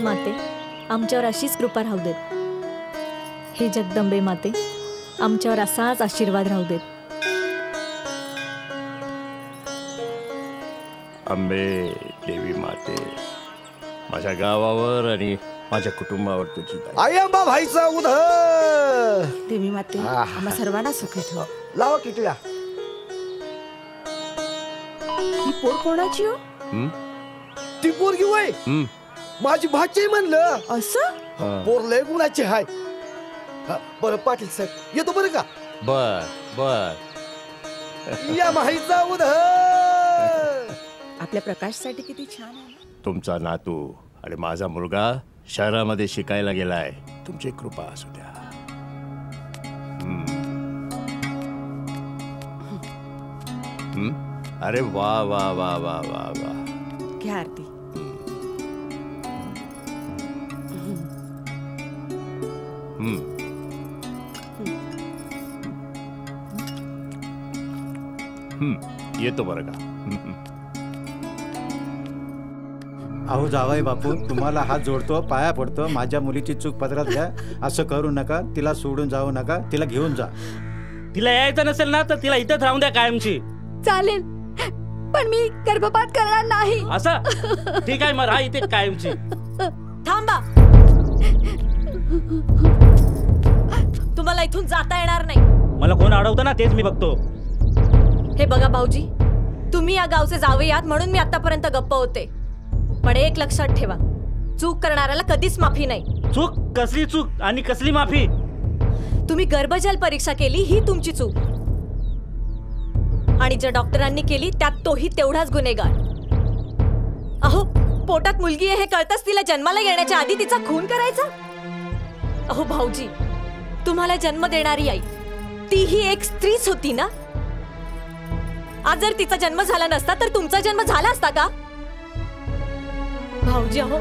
माते आमच्यावर अशीच कृपा राहू देत. हे जगदंबे माते आमच्यावर असाच आशीर्वाद राहू देत. अंबे देवी माते माझ्या गावावर आणि माझ्या कुटुंबावर तुझी आई अंबा भाईचा उध. देवी माते आम्हा सर्वांना सुखी ठेव. लावा किटूया. ही पोर कोणाची हो? ती पोरगी वय माझी भाची म्हणलं. असं पोर लय गुणाची हाय. बरं पाटील साहेब येतो बरं का. बर बर. या माहीचा उध. आपल्या प्रकाशसाठी किती छान आहे. तुमचा नातू आणि माझा मुलगा शहरामध्ये शिकायला गेलाय. तुमची कृपा असू द्या. अरे वा वा वा वा वा वा. घ्या आरती. येतो बरं का. अहो जावई बापू तुम्हाला हात जोडतो, पाया पडतो. माझ्या मुलीची चूक पदरात घ्या. असं करू नका. तिला सोडून जाऊ नका. तिला घेऊन जा. तिला यायचं नसेल ना तर तिला इथंच राहून द्या कायमची. चालेल पण मी गर्भपात करणार नाही. असं ठीक आहे मग राहा इथे कायमची. थांबा. तुम्हाला इथून जाता येणार नाही. मला कोण अडवतं ना तेच मी बघतो. हे बघा भाऊजी, तुम्ही या गावचे जावई आहात म्हणून मी आतापर्यंत गप्प होते. पण एक लक्षात ठेवा, चूक करणाऱ्याला कधीच माफी नाही. चूक कसली चूक आणि कसली माफी? तुम्ही गर्भजल परीक्षा केली ही तुमची चूक. आणि ज्या डॉक्टरांनी केली त्यात तोही तेवढाच गुन्हेगार. अहो पोटात मुलगी आहे हे कळताच तिला जन्माला येण्याच्या आधी तिचा खून करायचा. अहो भाऊजी, तुम्हाला जन्म देणारी आई तीही एक स्त्रीच होती ना. आज जर तिचा जन्म झाला नसता तर तुमचा जन्म झाला असता का? भाऊजी अहो,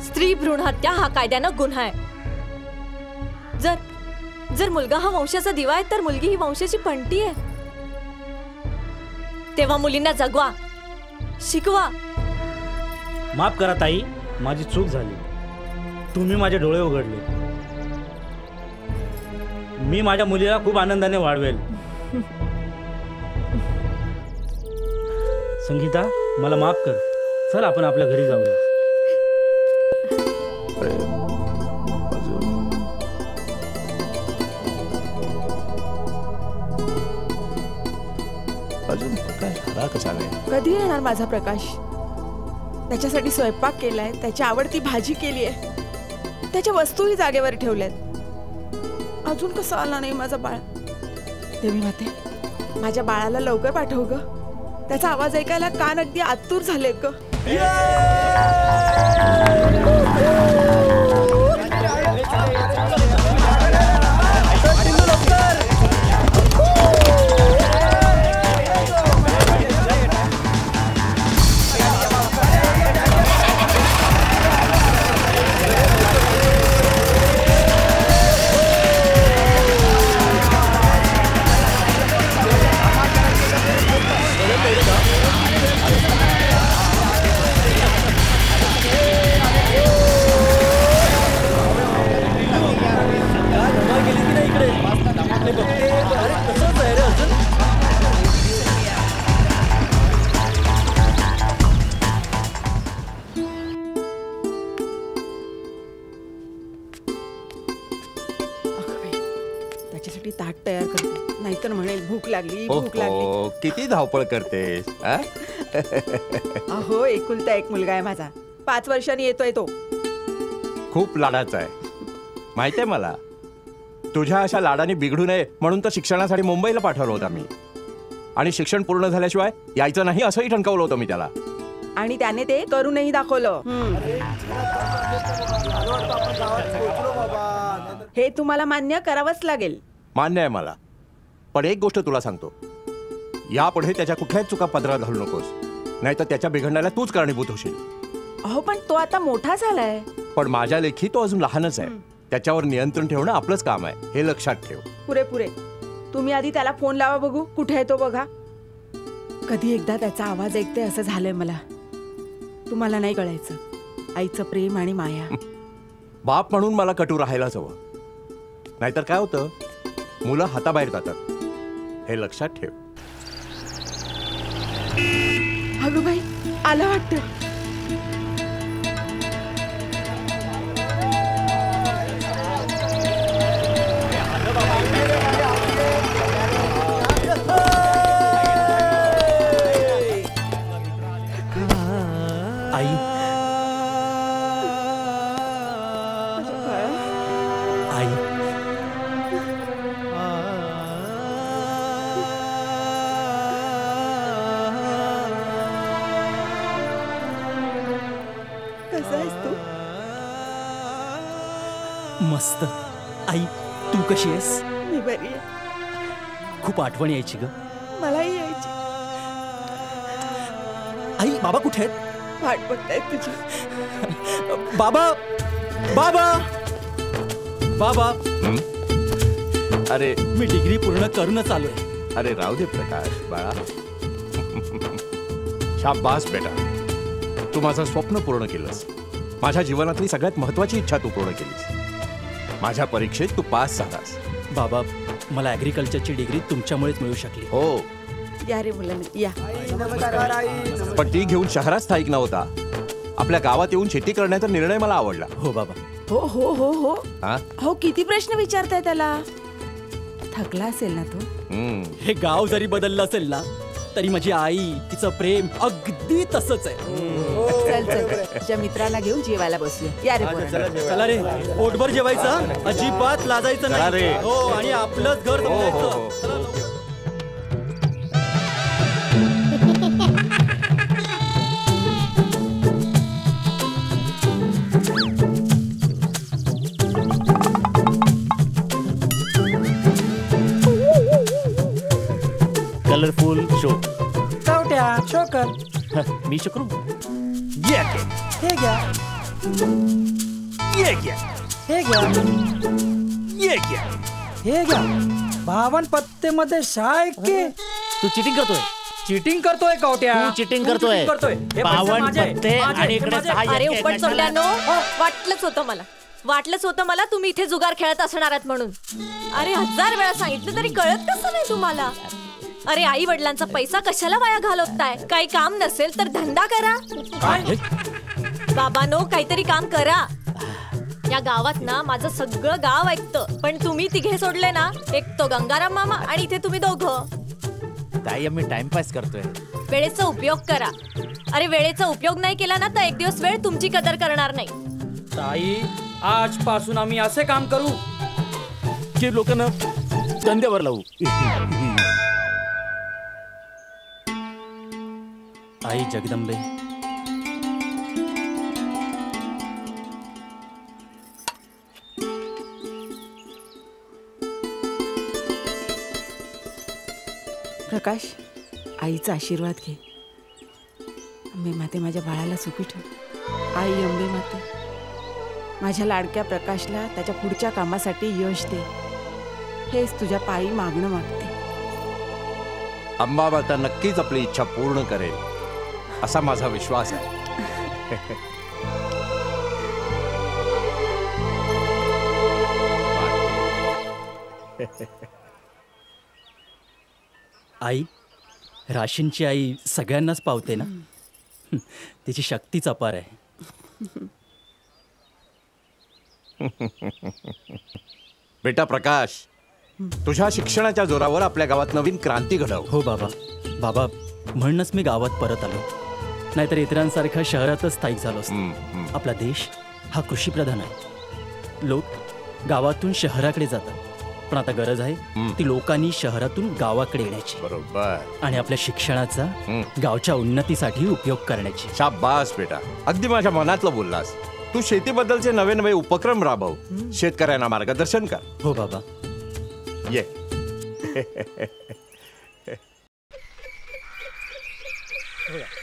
स्त्री भ्रूण हत्या हा कायद्यानं गुन्हा आहे. जर मुलगा हा वंशाचा दिवा आहे तर मुलगी ही वंशाची पंटी आहे. तेव्हा मुलींना जगवा, शिकवा. माफ करा ताई, माझी चूक झाली. तुम्ही माझे डोळे उघडले. मी माझ्या मुलीला खूप आनंदाने वाढवेल. संगीता मला माफ कर. चल आपण आपल्या घरी जाऊया. अजून काय कसा नाही. कधी येणार माझा प्रकाश? त्याच्यासाठी स्वयंपाक केलाय, त्याची आवडती भाजी केली आहे, त्याच्या वस्तूही जागेवर ठेवल्यात. अजून कसं आला नाही माझा बाळ? देवी माते माझ्या बाळाला लवकर पाठव ग. त्याचा आवाज ऐकायला कान अगदी आतुर झाले ग. त्याच्यासाठी ताट तयार करते, नाहीतर म्हणेल भूक लागली भूक लागली. किती धावपळ करतेस. अहो एकुलता एक मुलगा आहे माझा. 5 वर्षांनी येतोय तो. खूप लाडाचा आहे माहितीये मला. तुझ्या अशा लाडाने बिघडू नये म्हणून तर शिक्षणासाठी मुंबईला पाठवलं होतं मी. आणि शिक्षण पूर्ण झाल्याशिवाय यायचं नाही असंही ठणकावलं होतं मी त्याला. आणि त्याने ते करूनही दाखवलं. हे तुम्हाला मान्य करावंच लागेल. मान्य आहे मला. पण एक गोष्ट तुला सांगतो, यापुढे त्याच्या कुठल्याच चुका पदरात घालू नकोस, नाहीतर त्याच्या बिघडण्याला तूच कारणीभूत होशील. अहो पण तो आता मोठा झालाय. पण माझ्या लेखी तो अजून लहानच आहे. त्याच्यावर नियंत्रण ठेवणं आपलंच काम आहे, हे लक्षात ठेव. पुरे तुम्ही आधी त्याला फोन लावा बघू, कुठे आहे तो बघा. कधी एकदा त्याचा आवाज ऐकते असं झालंय मला. तुम्हाला नाही कळायचं. आईचं प्रेम आणि माया. बाप म्हणून मला कटू राहायलाच हवं. नाहीतर काय होतं, मुलं हाताबाहेर जातात. हे लक्षात ठेव. अगं बाई, आलं वाटतं. आई, आई, कसा आहेस तू? मस्त. आई, तू कशी आहेस? मी बरी आहे. खूप आठवण यायची ग. मलाही यायची. आई, बाबा कुठे आहेत? वाट बघतायत तुझी. बाबा, बाबा, बाबा, अरे मी डिग्री पूर्ण करूनच आलोय. अरे राहू दे प्रकाश बाळा. शाबास बेटा, तू माझं स्वप्न पूर्ण केलंस. माझ्या जीवनातली सगळ्यात महत्वाची इच्छा तू पूर्ण केलीस. माझ्या परीक्षेत तू पास झालास. बाबा, मला ॲग्रिकल्चरची डिग्री तुमच्यामुळेच मिळू शकली. हो, या रे मुलांना या. पण ती घेऊन शहरात स्थायिक नव्हता. आपल्या गावात येऊन शेती करण्याचा निर्णय मला आवडला. हो बाबा. हो हो हो हो हा? हो, किती प्रश्न विचारताय त्याला. थकला असेल ना तो. हे गाव जरी बदललं असेल ना, तरी माझी आई, तिचं प्रेम अगदी तसंच आहे. चल चल, तुझ्या मित्राला घेऊन जेवायला बसूया. या रे पोरांनो. चला रे, पोटभर जेवायचं, अजिबात लाजायचं चला रे. नाही. हो, आणि आपलंच घर हो, हो, जमवायचं. हो. चला लवकर. Colourful show. कावट्या शोकर मी शकरू. हे घ्या ये घ्या, हे घ्या ये घ्या. हे घ्या. 52 पत्तेमध्ये 6 तू चिटिंग करतोय. चिटिंग करतोय कावट्या. तू चिटिंग करतोय. हे पैसे 52 माझे आहे. पत्ते माझे, आणि हे इकडे माझे. 6 अरे येत आहेत. उपट सोडल्यानो, वाटलंच होतं मला तुम्ही इथे जुगार खेळत असणार आहात म्हणून. अरे 1000 वेळा सांगितलं तरी कळत कसं नाही तुम्हाला. अरे आई वडिलांचा पैसा कशाला वाया घालवताय. काही काम नसेल तर धंदा करा. बाबांनो, काहीतरी काम करा. या गावात ना माझं सगळं गाव ऐकतं, पण तुम्ही तिघे सोडले ना. एक तो गंगाराम मामा आणि इथे तुम्ही दोघं. ताई, आम्ही टाइमपास करतोय. वेळेचा उपयोग करा. अरे वेळेचा उपयोग नाही केला ना तर एक दिवस वेळ तुमची कदर करणार नाही. ताई, आजपासून आम्ही असे काम करू की लोकांना धंद्यावर लावू. आई जगदंबे, प्रकाश, आईचा आशीर्वाद घे. अंबे माते माझ्या बाळाला सुखी ठेव. आई अंबे माते, माझ्या लाडक्या प्रकाशला त्याच्या पुढच्या कामासाठी यश दे. हेच तुझ्या पायी मागणं मागते. अंबाबाता नक्कीच आपली इच्छा पूर्ण करेल असा माझा विश्वास आहे. आई, राशींची आई सगळ्यांनाच पावते ना. तिची शक्तीच अपार आहे. बेटा प्रकाश, तुझ्या शिक्षणाच्या जोरावर आपल्या गावात नवीन क्रांती घडव. हो बाबा. बाबा, म्हणूनच मी गावात परत आलो. नाहीतर इतरांसारखा शहरातच स्थायिक झालो असतो. आपला देश हा कृषीप्रधान आहे. लोक गावातून शहराकडे जातात, पण आता गरज आहे ती लोकांनी शहरातून गावाकडे येण्याची. बरोबर. आणि आपल्या शिक्षणाचा गावच्या उन्नतीसाठी उपयोग करण्याची. शाबास बेटा, अगदी माझ्या मनातलं बोललास. तू शेतीबद्दलचे नवे नवे उपक्रम राबव. शेतकऱ्यांना मार्गदर्शन कर. हो बाबा. ये.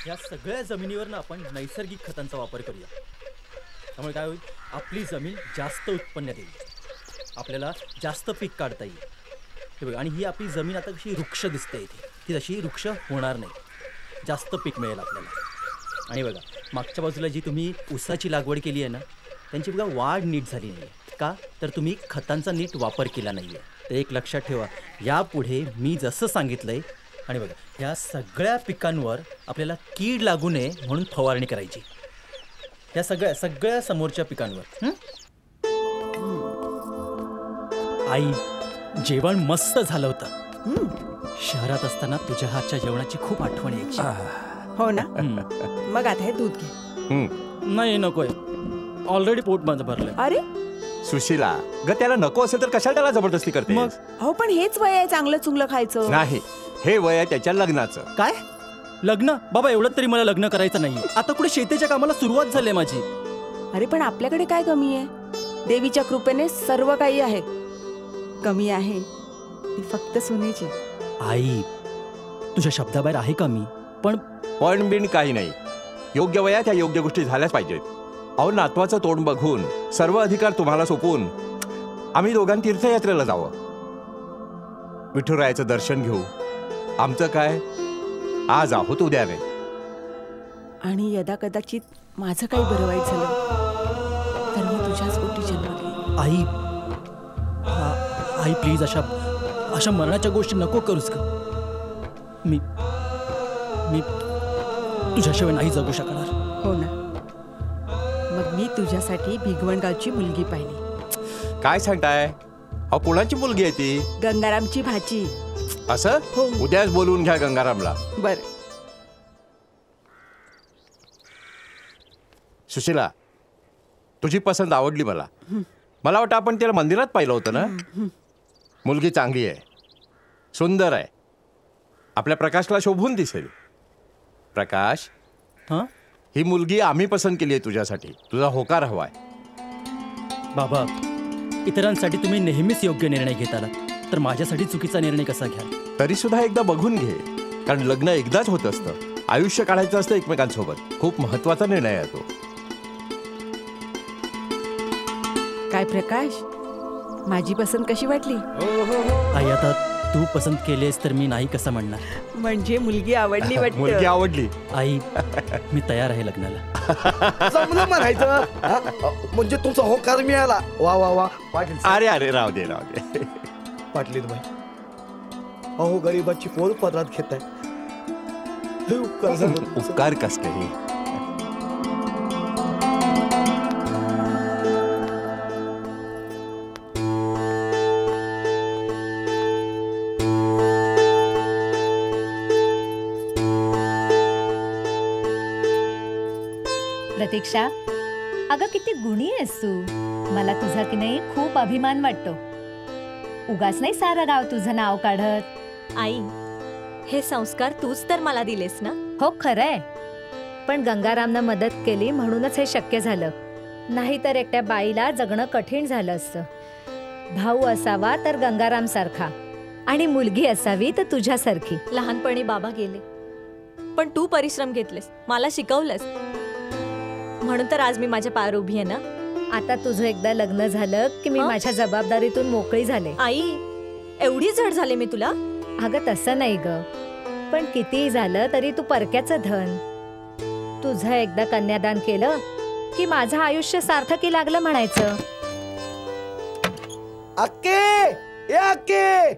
या सगळ्या जमिनीवर ना आपण नैसर्गिक खतांचा वापर करूया. त्यामुळे काय होईल, आपली जमीन जास्त उत्पन्न देईल, आपल्याला जास्त पीक काढता येईल. हे बघा, आणि ही आपली जमीन आता कशी वृक्ष दिसते इथे, ती तशी वृक्ष होणार नाही. जास्त पीक मिळेल आपल्याला. आणि बघा, मागच्या बाजूला जी तुम्ही ऊसाची लागवड केली आहे ना, त्यांची बघा वाढ नीट झाली नाही. का तर तुम्ही खतांचा नीट वापर केला नाही आहे. तर एक लक्षात ठेवा, यापुढे मी जसं सांगितलंय, आणि बघा ह्या सगळ्या पिकांवर आपल्याला कीड लागू नये म्हणून फवारणी करायची. या सगळ्या समोरच्या पिकांवर. आई, जेवण मस्त झालं होतं. शहरात असताना तुझ्या हातच्या जेवणाची खूप आठवण यायची. हो ना. मग आता हे दूध घे. नाही नकोय, ऑलरेडी पोट माझं भरलंय. अरे सुशीला ग, त्याला नको असेल तर कशाला त्याला जबरदस्ती करते? मग हो, पण हेच वय आहे चांगलं चुंगलं खायचं. नाही, हे वय आहे त्याच्या लग्नाचं. काय लग्न? बाबा एवढं तरी मला लग्न करायचं नाहीये. आता कुठे शेतीच्या कामाला सुरुवात झाली माझी. अरे पण आपल्याकडे काय कमी आहे? देवीच्या कृपेने सर्व काही आहे. कमी आहे ती फक्त सुनेची. आई, तुझ्या शब्दाबाहेर आहे का मी? पण बिन काही नाही. योग्य वयात ह्या योग्य गोष्टी झाल्याच पाहिजेत. अहो, नातवाचं तोंड बघून सर्व अधिकार तुम्हाला सोपवून आम्ही दोघांनी तीर्थयात्रेला जावं, विठुरायाचं दर्शन घेऊ. आमचं काय, आज आहोत उद्या नाही. आणि यदा कदाचित माझं काही बरं वाईट झालं तर मी तुझ्याच पोटी जन्म घेईन. आई, आई प्लीज अशा मरणाच्या गोष्टी नको करूस का? मी तुझ्याशिवाय नाही जगू शकणार. हो ना. मग मी तुझ्यासाठी भिगवणगावची मुलगी पाहिली. काय सांगताय? अहो, कुणाची मुलगी आहे ती? गंगारामची भाची. असं? हो. उद्याच बोलवून घ्या गंगारामला. बर. सुशीला, तुझी पसंत आवडली मला. मला वाटतं आपण त्याला मंदिरात पाहिलं होतं ना. मुलगी चांगली आहे, सुंदर आहे, आपल्या प्रकाशला शोभून दिसेल. प्रकाश, हां ही मुलगी आम्ही पसंत केली आहे तुझ्यासाठी. तुझा होकार हवाय. बाबा, इतरांसाठी तुम्ही नेहमीच योग्य निर्णय घेत आलात, तर माझ्यासाठी चुकीचा निर्णय कसा घ्याल? तरी सुद्धा एकदा बघून घे, कारण लग्न एकदाच होत असतं. आयुष्य काढायचं असतं एकमेकांसोबत. खूप महत्वाचा निर्णय आहे तो. काय प्रकाश, माझी पसंत कशी वाटली? आई, आता तू पसंत केलेस तर मी नाही कसं म्हणणार? म्हणजे मुलगी आवडली मुलगी वाटतं. आवडली. आई, मी तयार आहे लग्नाला. जमलं म्हणायचं. हा? म्हणजे तुमचा होकार मिळाला. वा वा वा. पाटील साहेब. अरे राव दे. पाटलीत बाई, अहो गरीबाची पोर पदरात घेताय. हे उपकार झाले तुमचे. उपकार कस काही? प्रतीक्षा, अगं किती गुणी आहेस तू. मला तुझा की नाही खूप अभिमान वाटतो. उगाच नाही सारं गाव तुझं नाव काढत. आई, हे संस्कार तूच तर मला दिलेस ना. हो खरंय, पण गंगारामनं मदत केली म्हणूनच हे शक्य झालं. नाही तर एकट्या बाईला जगणं कठीण झालं असतं. भाऊ असावा तर गंगाराम सारखा, आणि मुलगी असावी तर तुझ्यासारखी. लहानपणी बाबा गेले, पण तू परिश्रम घेतलेस, मला शिकवलंस, म्हणून तर आज मी माझ्या पायावर उभी आहे ना. आता तुझं एकदा लग्न झालं की मी माझ्या जबाबदारीतून मोकळी झाले. आई, एवढी जड झाले मी तुला? अगं तसं नाही ग, पण कितीही झालं तरी तू परक्याचं धन. तुझं एकदा कन्यादान केलं की माझं आयुष्य सार्थकी लागलं म्हणायचं. अक्के, ए अक्के.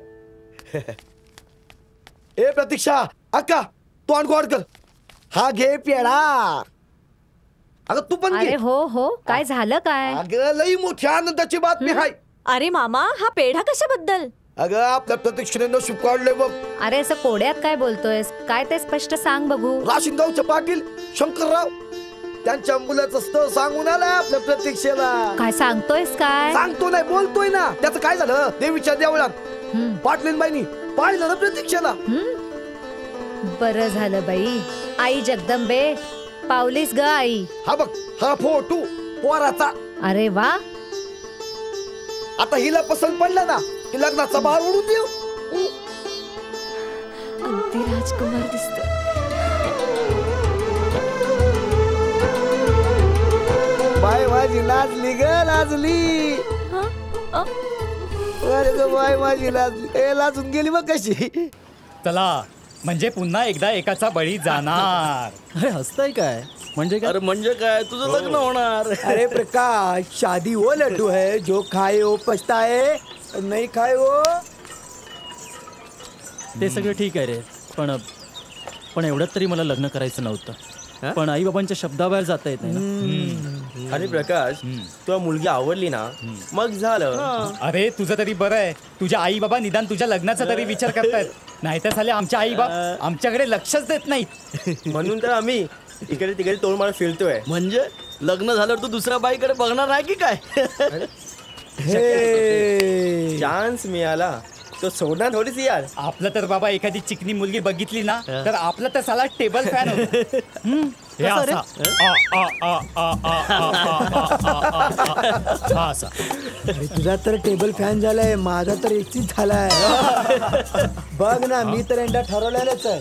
ए प्रतीक्षा, अक्का तोंड गोड कर. हा घे पेडा. अगं तू पण घे. अरे हो हो, काय झालं काय? अगं लई मोठी आनंदाची बातमी आहे. अरे मामा, हा पेढा कशाबद्दल? अगं आपल्या प्रतीक्षेने नशीब काढलंय बघ. अरे असं कोड्यात काय बोलतोयस? काय ते स्पष्ट सांग बघू. राशीनगावचे पाटील शंकरराव त्यांच्या मुलाचं स्थळ सांगून आलाय आपल्या प्रतीक्षेला. काय सांगतोयस काय? सांगतो नाही, बोलतोय ना. त्याचं काय झालं, देवीच्या देवळात पाटलीनबाईंनी पाहिलं ना प्रतीक्षेला. बरं झालं बाई. आई जगदंबे, पावलीस ग आई. हा बघ, हा फोटो पोराचा. अरे वा. आता हिला पसंत पडला ना की लग्नाचा बार उडून देऊ. अगदी राजकुमार दिसतो. बाय माझी लाजली ग, लाजली. अरे ग बाय माझी लाजली. ए लाजून गेली मग कशी. चला, म्हणजे पुन्हा एकदा एकाचा बळी जाणार. अरे हसताय काय? म्हणजे काय? अरे म्हणजे काय, तुझं लग्न होणार. अरे प्रकाश, शादी वो लड्डू है जो खाए वो पछताए, नहीं खाए वो. ते सगळं ठीक आहे रे, पण एवढ्यात तरी मला लग्न करायचं नव्हतं. पण आई बाबांच्या शब्दाबाहेर जाता येत नाही ना. अरे प्रकाश, तुला मुलगी आवडली ना, मग झालं. अरे तुझं तरी बरं आहे, तुझ्या आई बाबा निदान तुझ्या लग्नाचा तरी विचार करतायत. नाहीतर झाले आमच्या आई बाबा आमच्याकडे लक्षच देत नाहीत. म्हणून तर आम्ही इकडे तिकडे तोड मार फिरतोय. म्हणजे लग्न झाल्यावर तू दुसऱ्या बाईकडे बघणार नाही की काय? चान्स मिळाला तो सोडणार थोडीच यार. आपलं तर बाबा एखादी चिकनी मुलगी बघितली ना तर आपलं तर साला टेबल फॅन होत. अरे तुझा तर टेबल फॅन झालाय, माझा तर एकटीच झालाय. बघ ना, मी तर यंदा ठरवलेलंच आहे,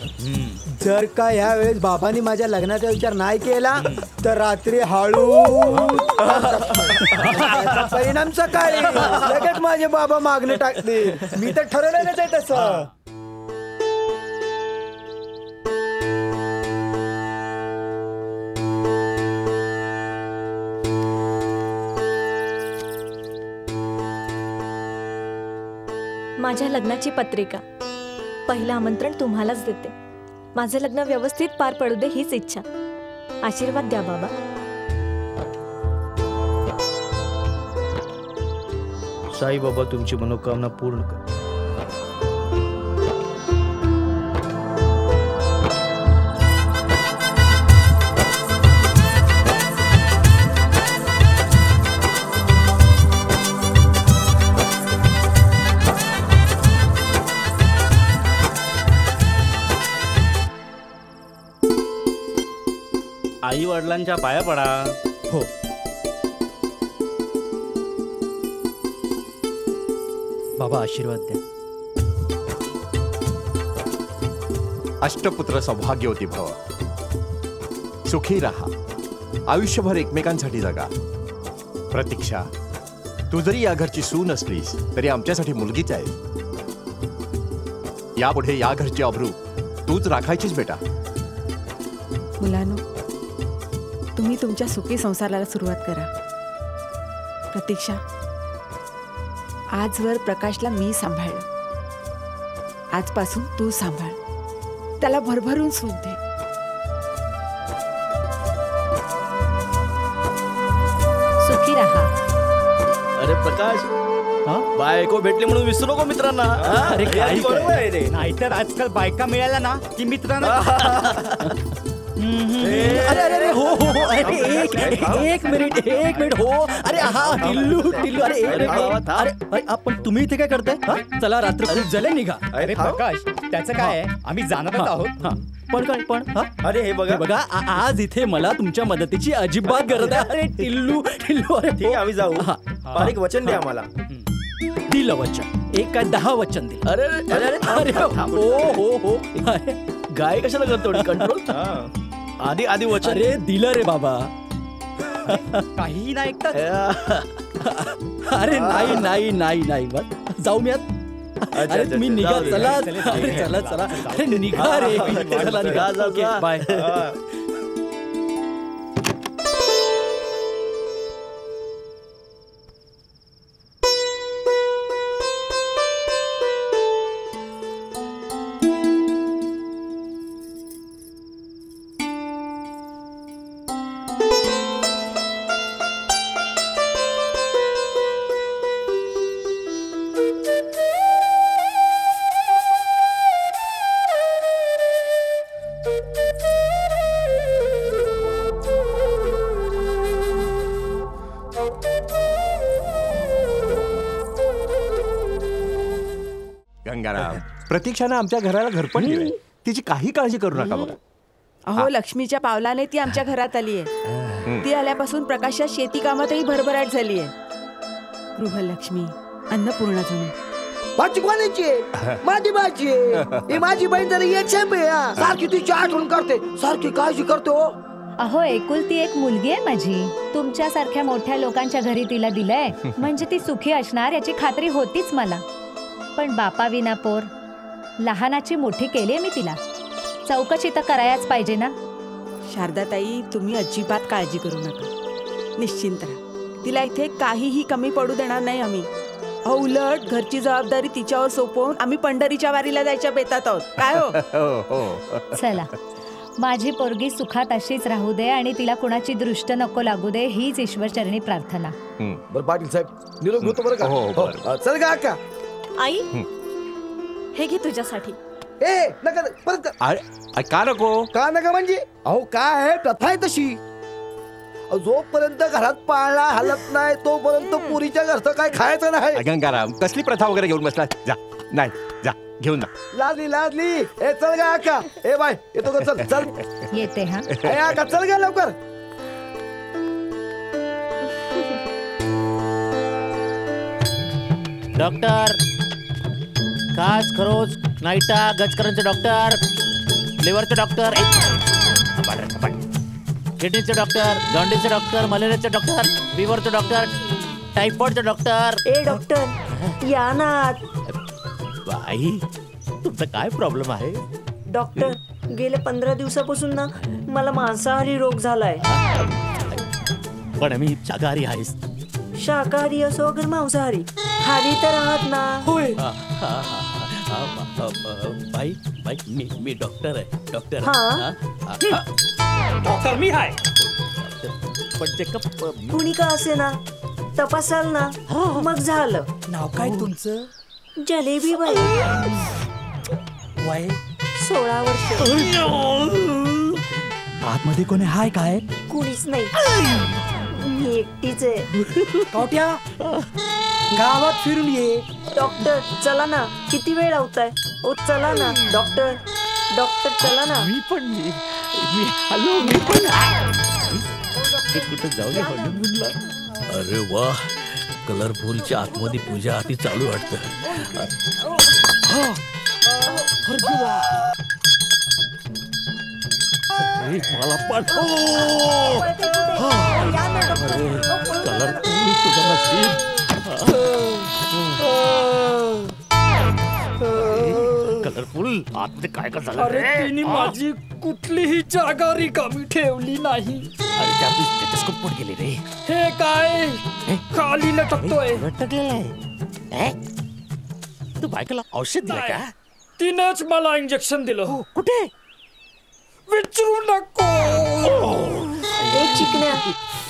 जर का ह्या वेळेस बाबांनी माझ्या लग्नाचा विचार नाही केला तर रात्री हळू परिणाम सकाळी लगेच माझे बाबा मागणे टाकतील. मी तर ठरवलेलंच आहे तसं. माझ्या लग्नाची पत्रिका, पहिलं आमंत्रण तुम्हालाच देते. माझं लग्न व्यवस्थित पार पडू दे हीच इच्छा. आशीर्वाद द्या बाबा. साई बाबा तुमची मनोकामना पूर्ण कर. आई वडिलांच्या पाया पडा. हो. बाबा आशीर्वाद द्या. अष्टपुत्र सौभाग्यवती भव. सुखी राहा, आयुष्यभर एकमेकांसाठी जगा. प्रतीक्षा, तू जरी या घरची सून असलीस तरी आमच्यासाठी मुलगीच आहे. यापुढे या घरची अब्रू तूच राखायचीच बेटा. मुलांनो, तुम्ही तुमच्या सुखी संसाराला सुरुवात करा. प्रतीक्षा, आजवर प्रकाशला मी सांभाळलं, आजपासून तू सांभाळ. त्याला भरभरून सुख दे. सुखी राहा. अरे प्रकाश, बायको भेटली म्हणून विसरू नको मित्रांना. अरे काय बरोबर आहे रे. नाहीतर आजकाल बायका मिळाल्या ना की मित्रांना. अरे अरे अरे, हो हो हो, अरे एक मिनिट हो. अरे हा टिल्लू, अरे अरे आपण तुम्ही इथे काय करताय? चला, रात्र खूप झाले, निघा. अरे प्रकाश, त्याचं काय आहे, आम्ही जाणारच आहोत. पण अरे हे बघा, आज इथे मला तुमच्या मदतीची अजिबात गरज आहे. अरे टिल्लू, अरे ठीक आहे, आम्ही जाऊ. पण एक वचन द्या आम्हाला. दिलं वचन. एक काय 10 वचन दिलं. अरे अरे अरे, हो. गाय कशाला करतो कंट्रोल? आधी वचन. अरे दिलं रे बाबा. काहीही नाही ऐकतात. अरे नाही बस जाऊ मी आता. अरे तुम्ही निघा, चला. अरे निघा रे, चला निघा. बाय. गंगाराम, प्रतीक्षानं आमच्या घराला घरपण दिलंय. तिची काही काळजी करू नका बघा. अहो, लक्ष्मीच्या पावलाने ती आमच्या घरात आली आहे. ती आल्यापासून प्रकाशच्या शेती कामातही भरभराट झाली आहे. गृहलक्ष्मी, अन्नपूर्णा जणू. भाची कोणाची आहे? माझी भाची आहे. ही माझी बहीण जरा एक सारखी तिची आठवण करते, सारखी काळजी करतो. अहो, एकुलती एक मुलगी आहे माझी. तुमच्यासारख्या मोठ्या लोकांच्या घरी तिला दिलंय म्हणजे ती सुखी असणार याची खात्री होतीच मला. पण बापा विना पोर, लहानाची मोठी केली मी तिला. चौकशी तर करायच पाहिजे ना. शारदाताई, तुम्ही अजिबात काळजी करू नका, निश्चिंत राहा. तिला इथे काहीही कमी पडू देणार नाही आम्ही. उलट घरची जबाबदारी तिच्यावर सोपवून आम्ही पंढरीच्या वारीला जायच्या बेतात आहोत. काय हो? चला, माझी पोरगी सुखात अशीच राहू दे आणि तिला कुणाची दृष्ट नको लागू दे, हीच ईश्वरचरणी प्रार्थना. बरं पाटील साहेब, निरोप घेतो बरं का? चल का अक्का. आई, हे घे तुझ्यासाठी. ए नका परत कर. अरे का नको? का नका म्हणजे अहो काय आहे, प्रथा आहे तशी. जोपर्यंत घरात पाळणा हलत नाही तोपर्यंत पुरीच्या घरचं काय खायचं नाही. गंगाराम, कसली प्रथा वगैरे घेऊन बसला? जा, नाही जा, घेऊन जा. लाजली. ए चल गा अक्का. ए बाय येतो का? चल चल येते. हा ए अक्का चल गा लवकर. डॉक्टर काच खरोच नाईटा गजकरांचे डॉक्टर, लिव्हरचे डॉक्टर, किडनीचे डॉक्टर, जॉन्डिसचे डॉक्टर, मलेरियाचे डॉक्टर, फिवरचे डॉक्टर, टायफॉइडचे डॉक्टर. ए डॉक्टर या ना. बाई, तुमचा काय प्रॉब्लेम आहे? डॉक्टर, गेले 15 दिवसापासून ना मला मांसाहारी रोग झालाय. पण मी शाकाहारी आहेस. शाकाहारी असो अगर मांसाहारी, खाली तर आहात ना. होय. बाई बाई, मी डॉक्टर आहे. डॉक्टर. डॉक्टर मी आहे. पण चेकअप कुणी का असे ना, तपासाल ना, मग झालं. नाव काय तुमचं? जलेबी बाई. वय 16 वर्ष. आतमध्ये कोणी हाय काय? कुणीच नाही, मी एकटीच आहे. कवट्या, गावात फिरून ये. डॉक्टर चला ना, किती वेळ लावताय? ओ चला ना डॉक्टर. डॉक्टर चला ना. मी हॅलो, मी पण कुठं जाऊ दे हॉलिवूडला. अरे वा, कलरफुलच्या आतमध्ये पूजा आधी चालू वाटतं. मला पाठव. कलरफुल तुझं नसीब. कलरफुल आतमध्ये काय का झालं? अरे तिने माझी कुठलीही जागा रिकामी ठेवली नाही. अरे त्या स्टेटस्कोप पण गेले रे. हे काय खाली लटकतोय? लटकलेलं आहे. तू बायकोला औषध दिलं का? तिनंच मला इंजेक्शन दिलं. कुठे? विचारू नको. एक चिकन्या,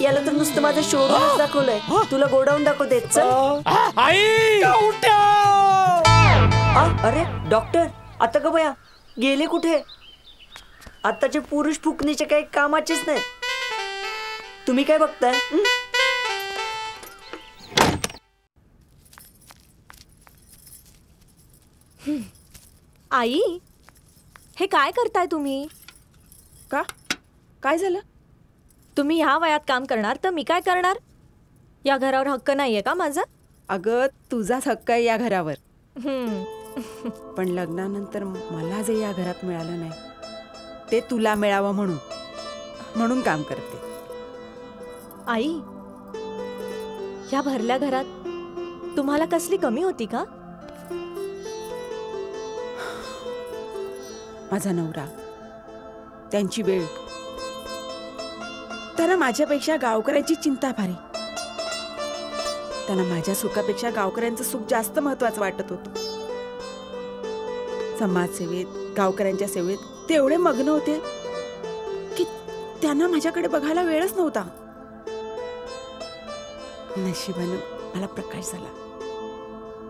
याला तर नुसतं माझं शोरूम दाखवलंय. तुला गोडाऊन दाखवते. चल. आई, अरे डॉक्टर, आता का बया गेले कुठे? आताचे पुरुष फुकणीचे काही कामाचेच नाहीत. तुम्ही काय बघताय? आई, हे काय करताय तुम्ही? का? काय झालं? तुम्ही ह्या वयात काम करणार तर मी काय करणार? या घरावर हक्क नाहीये का माझा? अगं, तुझाच हक्क आहे या घरावर. पण लग्नानंतर मला जे या घरात मिळालं नाही ते तुला मिळावं म्हणून काम करते. आई, या भरल्या घरात तुम्हाला कसली कमी होती का? माझा नवरा, त्यांची वेळ, त्यांना माझ्यापेक्षा गावकऱ्यांची चिंता भारी. त्यांना माझ्या सुखापेक्षा गावकऱ्यांचं सुख जास्त महत्वाचं वाटत होतं. समाजसेवेत, गावकऱ्यांच्या सेवेत ते एवढे मग्न होते की त्यांना माझ्याकडे बघायला वेळच नव्हता. नशिबानं मला प्रकाश झाला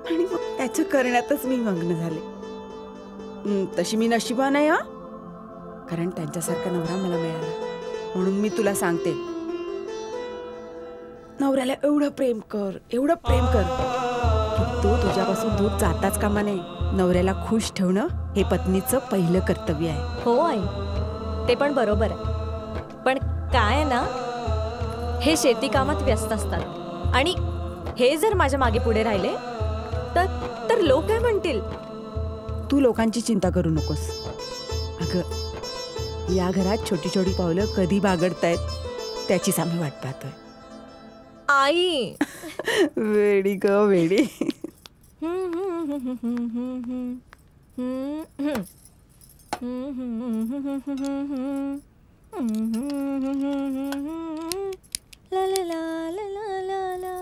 आणि मग त्याचं करण्यातच मी मग्न झाले. तशी मी नशिबान आहे, कारण त्यांच्यासारखा नवरा मला मिळाला. म्हणून मी तुला सांगते, नवऱ्याला एवढं प्रेम कर की तो तुझ्यापासून दूर जाताच कामा नये. नवऱ्याला खुश ठेवणं हे पत्नीचं पहिलं कर्तव्य आहे. हो आई, ते पण बरोबर आहे. पण काय आहे ना, हे शेती कामात व्यस्त असतात आणि हे जर माझ्या मागे पुढे राहिले तर लोक काय म्हणतील? तू लोकांची चिंता करू नकोस. अगं, या घरात छोटी छोटी पावलं कधी बागडतायत त्याचीच आम्ही वाट पाहतोय. आई वेडी ग वेडी. ला ला ला ला ला ला.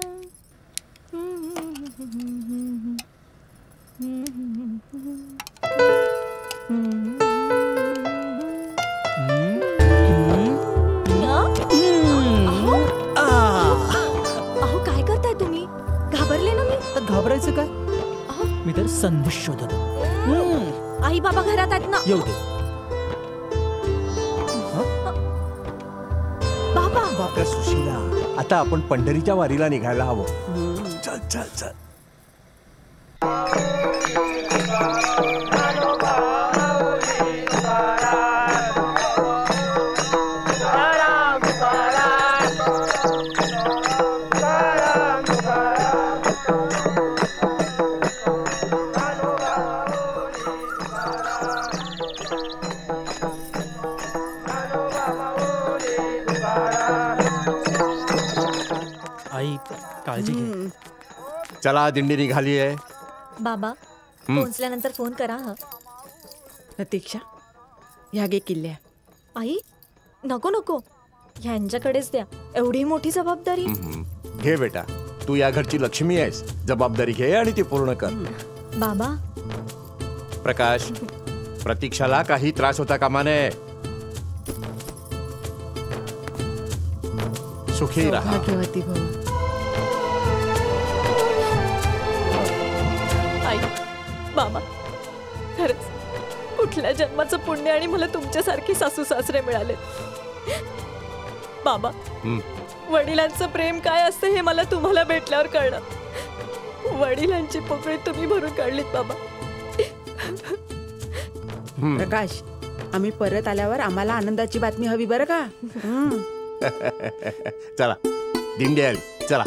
अहो काय करताय तुम्ही? घाबरले ना मी. तर घाबरायचं काय? मी तर संधी शोधत होतो. आई बाबा घरात आहेत ना. येऊ दे. बाबा बापरे सुशीला, आता आपण पंढरीच्या वारीला निघायला हवं. चल चल चल. आई काळजी घे. चला दिंडी निघाली आहे. बाबा पोहोचल्यानंतर फोन करा. हा प्रतीक्षा, ह्या गे किल्ल्या. आई नको नको, ह्यांच्याकडेच द्या. एवढी मोठी जबाबदारी. घे बेटा, तू या घरची लक्ष्मी आहेस. जबाबदारी घे आणि ती पूर्ण कर. बाबा प्रकाश, प्रतीक्षाला काही त्रास होता कामा नये. सुखी राहा. सौभाग्यवती भव. आई बाबा, खरंच कुठल्या जन्माचं पुण्य आणि मला तुमच्यासारखे सासू सासरे मिळाले. बाबा, वडिलांचं प्रेम काय असतं हे मला तुम्हाला भेटल्यावर कळलं. वडिलांची पोकळी तुम्ही भरून काढलीत बाबा. प्रकाश, आम्ही परत आल्यावर आम्हाला आनंदाची बातमी हवी बरं का. चला दिंडी आली. चला.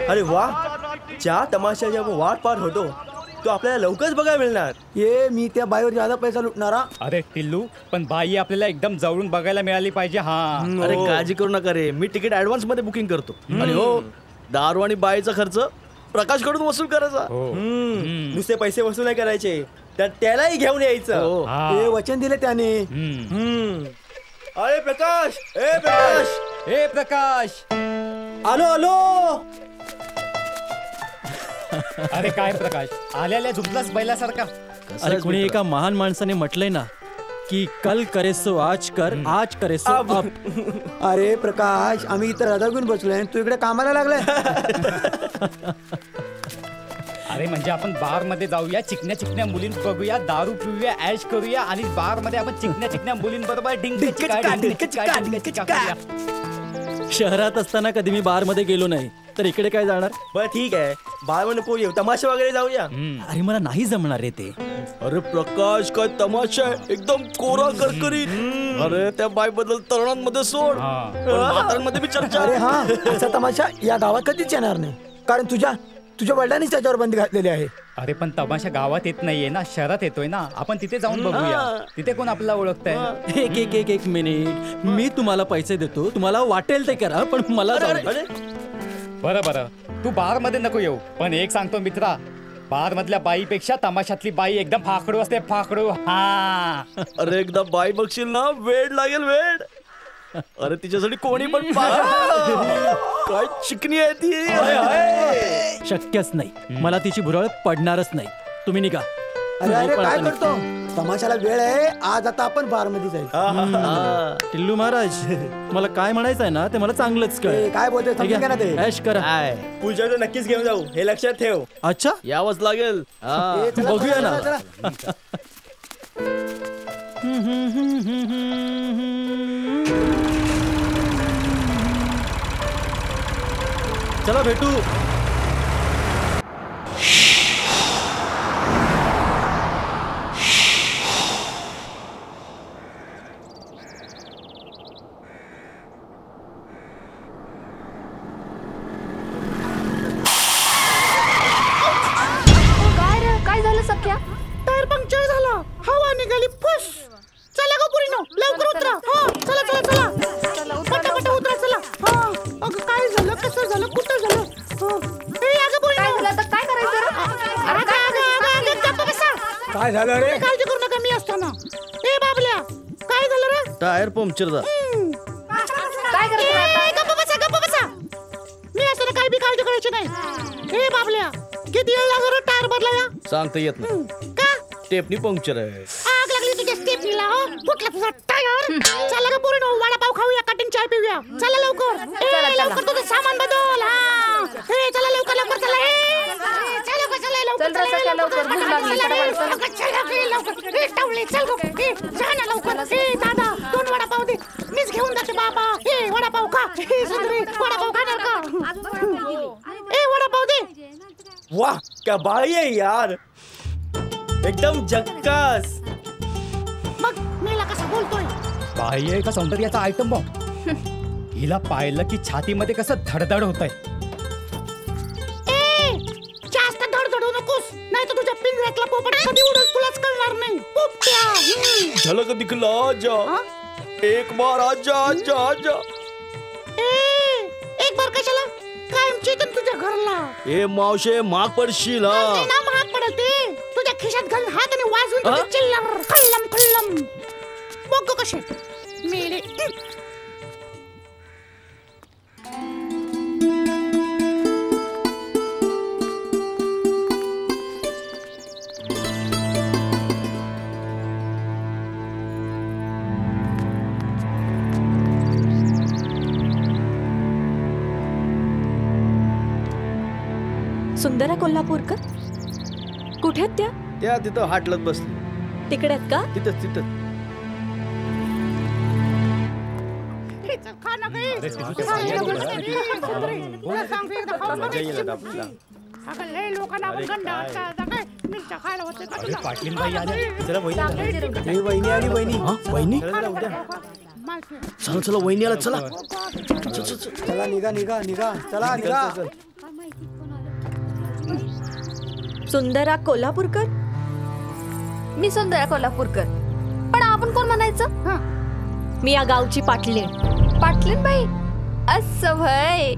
अरे वा, ज्या तमाशाच्या वाट पार होतो तो आपल्याला लवकरच बघायला मिळणार. ये मी त्या बाईवर ज्यादा पैसा लुटणारा. अरे टिल्लू, पण बाई आपल्याला एकदम जवळून बघायला मिळाली पाहिजे. हा अरे काळजी करू नका रे, मी तिकीट ऍडव्हान्स मध्ये बुकिंग करतो. आणि हो, दारू आणि बाईचा खर्च प्रकाश कडून वसूल करायचा. नुसते पैसे वसूल नाही करायचे, तर त्यालाही घेऊन यायचं. हे वचन दिले त्याने. अरे प्रकाश, ए प्रकाश, ए प्रकाश, आलो आलो. अरे काय प्रकाश, आल्याला झुकलाच बैलासारखा. अरे कुणी एका महान माणसाने म्हटलंय ना की कल करे सो आज कर, आज करे सो अब. अरे प्रकाश, आम्ही इथं रजा घेऊन बसलोय, तू इकडे कामाला लागलाय. अरे म्हणजे आपण बार मध्ये जाऊया, चिकन्या चिकन्या मुलीं बघूया, दारू पिऊया, ऐश करूया आणि बार मध्ये आपण चिकन्या चिकन्या मुलींबरोबर शहरात असताना कधी मी बार मध्ये गेलो नाही, तर इकडे काय जाणार. बरं ठीक आहे, बाळ नको येऊ, तमाशा वगैरे जाऊया. अरे मला नाही जमणार रे ते. अरे प्रकाश, काय तमाशा आहे, एकदम कोरा करकरीत. अरे त्या बाई बद्दल तरुणांमध्ये सोड, म्हाताऱ्यांमध्ये बी चर्चा. अरे हा, असा तमाशा या गावात कधीच येणार नाही, कारण तुझ्या वडिलांनीच त्याच्यावर बंदी घातलेली आहे. अरे पण तमाशा गावात येत नाहीये ना, शहरात येतोय ना. आपण तिथे जाऊन बघूया, तिथे कोण आपल्याला ओळखताय. एक मिनिट, मी तुम्हाला पैसे देतो, तुम्हाला वाटेल ते करा, पण मला बरं बरं, तू बार मध्ये नको येऊ, पण एक सांगतो मित्रा, बार मधल्या बाईपेक्षा तमाशातली बाई एकदम फाकडू असते, फाकडू. हा, अरे एकदा बाई बघशील ना, वेड लागेल, वेड. अरे तिच्यासाठी कोणी पण काय चिकनी आहे ती. शक्यच नाही, मला तिची भुरळ पडणारच नाही. तुम्ही निघा. अरे अरे काय करतो, तमाशाला वेळ आहे, आज आता आपण बार मध्ये जायचं. टिल्लू महाराज, मला काय म्हणायचं आहे ना ते मला चांगलंच कळ. काय बोलतोय, ऐश करा. पुढच्या वेळेला नक्कीच घेऊन जाऊ, हे लक्षात ठेव. अच्छा, यावंच लागेल. बघूया ना. चला भेटू. झालं कसं झालं कुठं झालं काय करायचं काय झालं रे? काळजी करू नका मी असताना. ए बाबल्या काय झालं रे? टायर पंक्चर झाला. काय गप्प बसा. मी असताना काय बी काळजी करायची नाही. ए बाबल्या किती वेळ लागला टायर बदलाया? सांगता येत नाही. का? टेपनी पंक्चर आहे. आग लागली तुझ्या स्टेपनीला हो. कुठला तुझा टायर? चला ग पोरीनो वडापाव खाऊया कटिंग चाय पिऊया. चला लवकर. लवकर तुझं सामान बदल. ए चला लवकर चला. दादा 2 वडापाव दे. मीच घेऊन जाते बाबा. ए वडापाव खा. सुंदरी वडापाव खाणार का? ए वडापाव दे. वाह क्या बाई आहे यार, एकदम झक्कास. मग मेला कसा बोलतोय? बाई आहे का सौंदर्याचा आयटम बॉम्ब. हिला पाहिलं की छातीमध्ये कसं धडधड होत आहे. जास्त धडधडू नकोस, नाही तर तुझ्या पिंजऱ्यातला पोपट कधी उडल तुलाच कळणार नाही. पोपट्या झलक दिखला जा. एक बार आजा आजा आजा. एक बार कशाला? कायम चेतन तुझ्या घरला. ए मावशे माग पडशील हा. ना महाग पडल ते. तुझ्या खिशात घालून हाताने वाजवून तुझी चिल्लर खल्लम खल्लम. बघ कसे मेले. सुंदरा कोल्हापूरकर कुठे आहेत त्या? त्या तिथं हाटलत बसली. तिकडे आहेत का? तिथंच. पाटलीनबाई आल्या. वहिनी आली. वहिनी चला वहिनी आला. चला चला निघा. चला निघा. सुंदरा कोल्हापूरकर. मी सुंदरा कोल्हापूरकर. पण आपण कोण म्हणायचं? मी या गावची पाटलीण. पाटलीन बाई असं भय.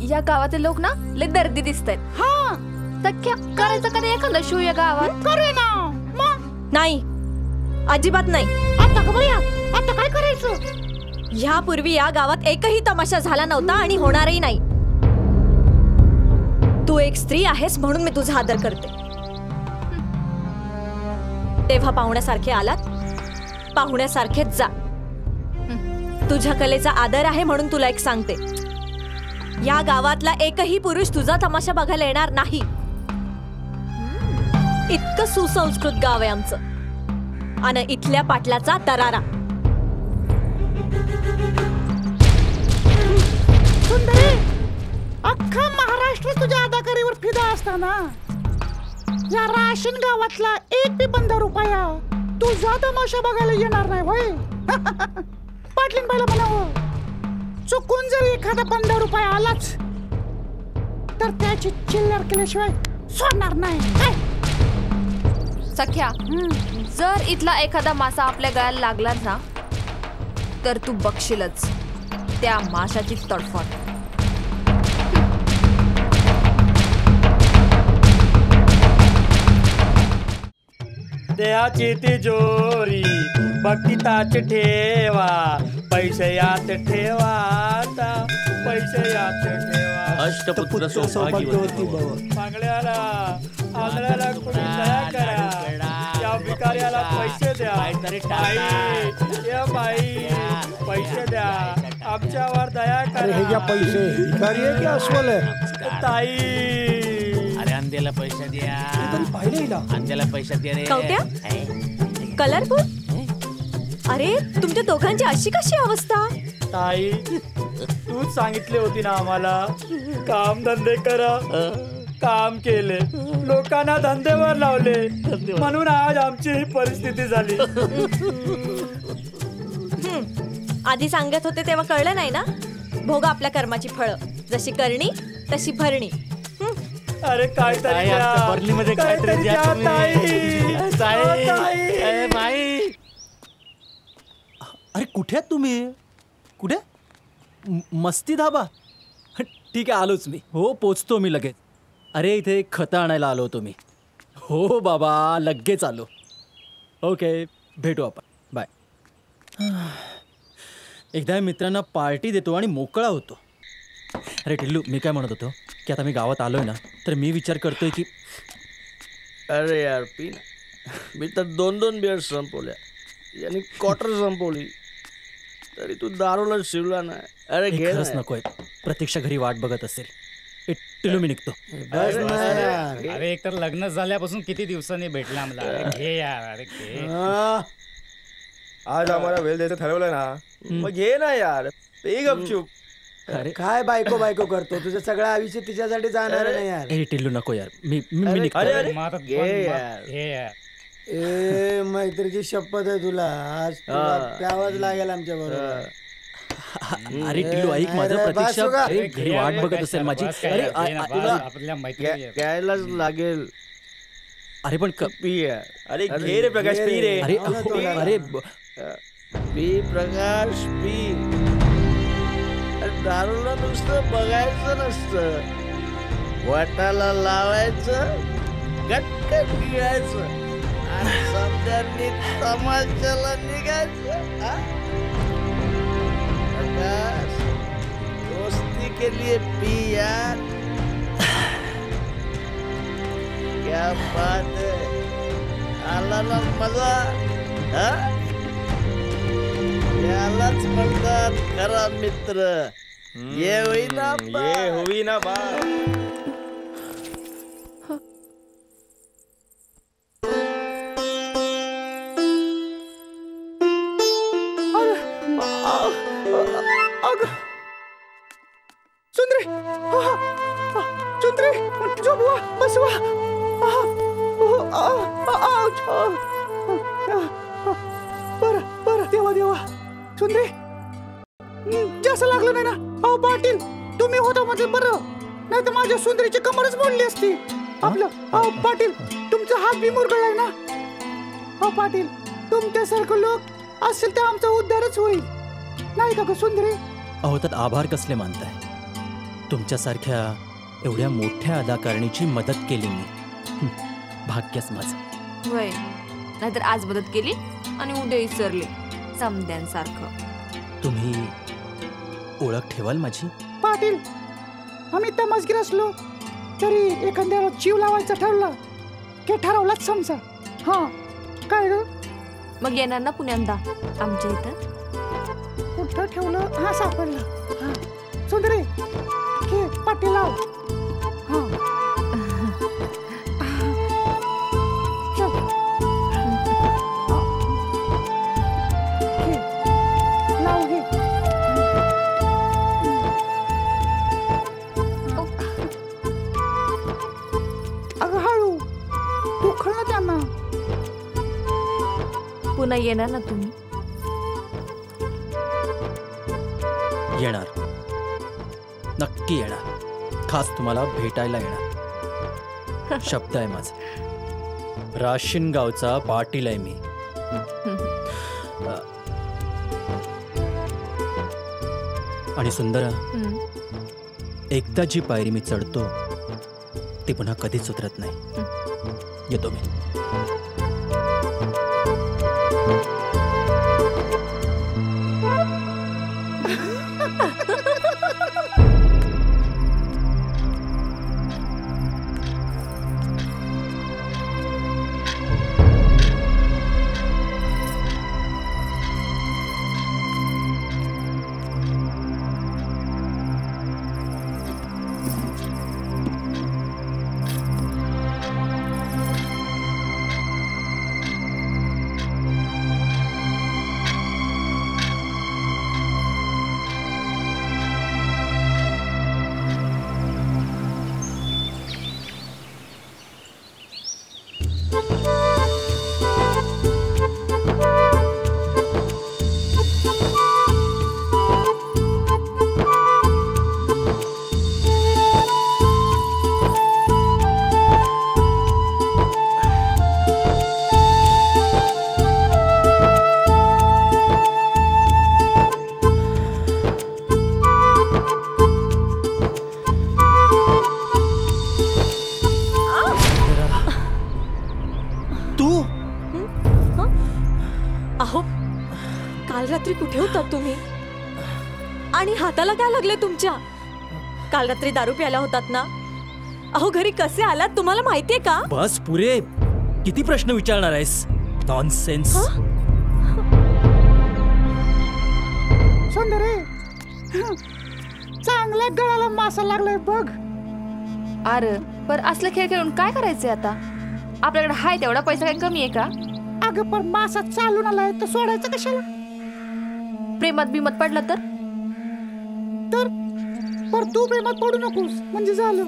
या गावातील लोक ना लय दर्दी दिसतात. सख्या करायचं का नाही एखादा शो या गावात? करूया ना. नाही अजिबात नाही. आता काय करायचं? ह्यापूर्वी या गावात एकही तमाशा झाला नव्हता आणि होणारही नाही. तू एक स्त्री आहेस म्हणून मी तुझा आदर करते. तेव्हा पाहुण्यासारखे आलात, पाहुण्यासारखेच जा. तुझ्या कलेचा आदर आहे म्हणून तुला एक सांगते. या गावातला एकही पुरुष तुझा तमाशा बघायला येणार नाही. इतकं सुसंस्कृत गाव आहे आमचं. आणि इथल्या पाटलाचा दरारा. सुंदरी अख्खा महाराष्ट्र तुझ्या अदाकारीवर फिदा असताना या राशीन गावातला एक बी 15 रुपया तुझा तमाशा बघायला येणार नाही होय. पाटलीन बाईला म्हणावं, चुकून जर एखादा 15 रुपया आलाच तर त्याची चिल्लर केल्याशिवाय सोडणार नाही. सख्या जर इथला एखादा मासा आपल्या गळ्याला लागला ना तर तू बघशीलच त्या माशाची तडफड. देहाची तिजोरी बकिताच ठेवा, पैसे यात ठेवा, पैसे यात ठेवा. अष्टपुत्र सौभाग्यवती भव. चांगल्याला आंधळ्याला कुणी दया करा, या भिकाऱ्याला पैसे द्या. या बाई पैसे द्या, आमच्यावर दया करा. हे घ्या पैसे. भिकारी आहे की अस्वल आहे? ताई अरे अंधेला पैसे द्या. अंधेला पैसे द्या रे. कवट्या कलरफुल. अरे तुमच्या दोघांची अशी कशी अवस्था? ताई तूच सांगितले होती ना आम्हाला काम धंदे करा. काम केले, लोकांना धंदेवर लावले, म्हणून आज आमची ही परिस्थिती झाली. आधी सांगत होते तेव्हा कळलं नाही ना. भोगा आपल्या कर्माची फळं, जशी करणी तशी भरणी. अरे काहीतरी बर्लीमध्ये काहीतरी द्या तुम्ही. अरे कुठे तुम्ही? कुठे? मस्ती धाबा? ठीक आहे, आलोच मी. हो, पोचतो मी लगेच. अरे इथे खतं आणायला आलो होतो मी. हो बाबा, लगेच आलो. ओके, भेटू आपण. बाय. एकदा मित्रांना पार्टी देतो आणि मोकळा होतो. अरे टिल्लू, मी काय म्हणत होतो की आता मी गावात आलोय ना, तर मी विचार करतोय की अरे यार पी ना. मी तर 2 बिअर संपवल्या, यांनी क्वार्टर संपवली, तरी तू दारूला शिवला नाही. अरे घे. खरंच नकोय, प्रतीक्षा घरी वाट बघत असेल. टिल्लू, मी निघतो. अरे एक तर लग्न झाल्यापासून किती दिवसांनी भेटला मला. अरे घे यार, अरे घे. आज आम्हाला वेळ द्यायचं ठरवलं ना, मग घे ना यार, ते गपचूप. अरे काय बायको करतो, तुझं सगळं आयुष्य तिच्यासाठी जाणार नाही यार. ए टिल्लू, नको यार, मी निघतो. ए मैत्रीची शपथ आहे तुला, आज तुला प्यावंच लागेल आमच्या बरोबर. अरे टिल्लू, ऐक माझं. प्रतीक्षा घरी वाट बघत असेल माझी. घ्यायलाच लागेल. अरे पण अरे घे रे प्रकाश, पी रे. अरे पी प्रकाश, पी. दारूला नुसतं बघायचं नसतं, वाटाला लावायचं, गटकट गिळायचं आणि समजांनी तमाशाला निघायचं. प्रकाश, दोस्ती के लिए पी यार. क्या बात है, आला ना मजा. यालाच म्हणतात खरा मित्र. ये होई ना बा. सुंदरी, सुंदरी, झोपवा, बसवा. बरं देवा. सुंदरी, जास्त लागलं नाही ना? अहो पाटील, तुम्ही होता म्हणजे बरं, नाही तर माझ्या सुंदरीची कमरच मोडली असती. आपलं अहो पाटील, तुमचा हात बी मुरगळलाय ना. अहो पाटील, तुमच्यासारखं लोक असेल तर आमचा उद्धारच होईल, नाही का ग सुंदरी? अहो, तर आभार कसले मानताय? तुमच्यासारख्या एवढ्या मोठ्या अदाकारणीची मदत केली मी. भाग्यच माझं. होय, नाहीतर आज मदत केली आणि उद्या विसरले समद्यांसारखं. तुम्ही ओळख ठेवाल माझी? पाटील, आम्ही तमासगीर असलो तरी एखाद्याला जीव लावायचा ठरला की ठरवलाच समजा. हा काय ग? मग येणार ना पुण्यांदा आमच्या इथं? कुठं ठेवलं? हा सापडलं. हा सुंदरी, घे पाटील लाव. हा पुन्हा येणार ना तुम्ही? येणार, नक्की येणार. खास तुम्हाला भेटायला येणार. शब्द आहे माझा. राशीन गावचा पाटील आहे मी. आणि सुंदरा, एकदा जी पायरी मी चढतो ती पुन्हा कधीच उतरत नाही. येतो मी. रात्री कुठे होतात तुम्ही? आणि हाताला काय लागले तुमच्या? काल रात्री दारू प्यायला होतात ना? अहो घरी कसे आलात तुम्हाला माहितीये का? बस पुरे, किती प्रश्न विचारणार आहेस? नॉनसेन्स. सुंदरे, चांगल्या गळाला मासा लागलाय बघ. अरे पर असले खेळ खेळून काय करायचे आता? आपल्याकडे हाय तेवढा पैसा काय कमी आहे का? अगं पण मासा चालून आलाय तर सोडायचं कशाला? प्रेमात बिमत पडला तर पर तू प्रेमात पडू नकोस म्हणजे झालं.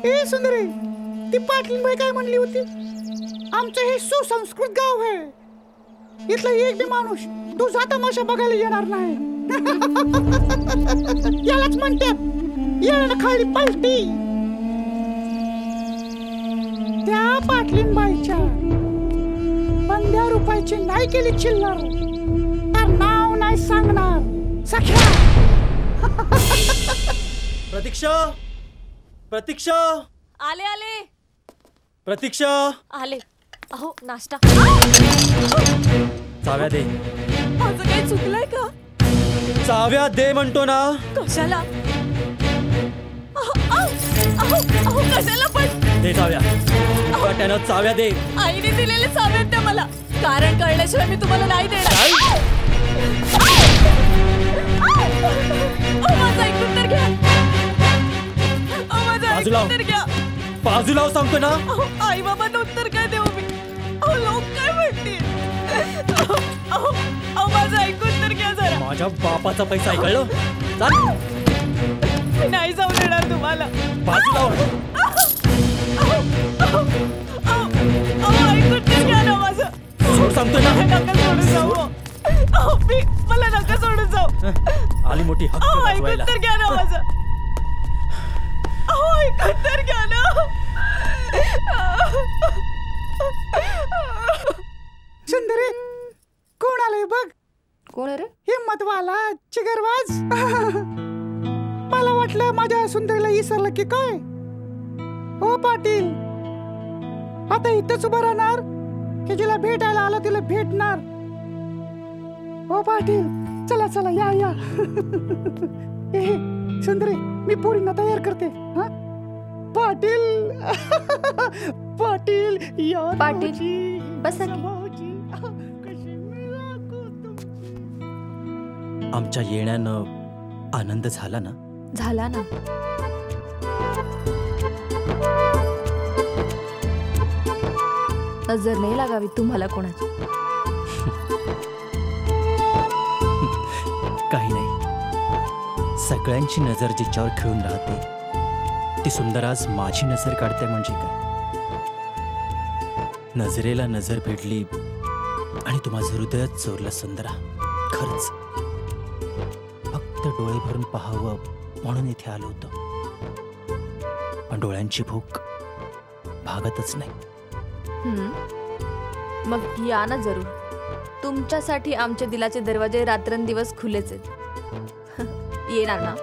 ए सुंदरे, ती पाटलीबाई काय म्हणली होती? आमचं हे सुसंस्कृत गाव आहे, इथला एक बी माणूस तुझा तमाशा बघायला येणार नाही. यालाच म्हणतात येणं खाली पलटी. त्या पाटलीबाईच्या 15 रुपयाची नाही केली चिल्लर तर नाव नाही सांगणार. सख्या प्रतीक्षा, प्रतीक्षा, आले आले प्रतीक्षा, आले. अहो नाश्ता. चाव्या दे. माझं काही चुकलंय का? चाव्या दे म्हणतो ना. कशाला? अहो कशाला पण? दे चाव्या. त्यानं चाव्या दे. आईने दिलेले चाव्यात त्या मला. कारण कळल्याशिवाय मी तुम्हाला नाही देणार. माझं ऐकून तर घ्या. माझं ऐकून तर घ्या. बाजूला सांगतो ना. आई बाबांना उत्तर काय देऊ मी? लोक काय म्हणतील? माझं ऐकून तर घ्या जरा. माझ्या बापाचा पैसा ऐकलं. नाही जाऊ देणार तुम्हाला. बाजूला ऐकून तर घ्या ना माझं. सांगतो ना. नका सोडून जाऊ. मला नका सोडून जाऊ. आली मोठी हक्क ऐकून तर घ्या ना माझं. ऐकून तर घ्या ना. सुंदरे, कोण आलंय बघ. कोण रे? हिम्मतवाला चिगरवाज. मला वाटलं माझ्या सुंदरीला विसरलं की काय. हो पाटील, आता इथंच उभं राहणार की जिला भेटायला आलं तिला भेटणार. हो पाटील, चला चला या या. सुंदरे, मी पोरींना तयार करते. हा पाटील. पाटील या. पाटील बस. आमच्या येण्यानं आनंद झाला ना? झाला ना. नजर नाही लागावी तुम्हाला कोणाची. काही नाही, सगळ्यांची नजर जिच्यावर खेळून राहते ती सुंदर आज माझी नजर काढते म्हणजे काय? नजरेला नजर भेटली आणि तू माझं हृदयात चोरलं सुंदरा. खरंच फक्त डोळे भरून पाहावं म्हणून इथे आलो होतो, पण डोळ्यांची भूक भागतच नाही. मग या ना जरूर. तुमच्यासाठी आमच्या दिलाचे दरवाजे रात्रंदिवस खुलेच आहेत. येणार ना?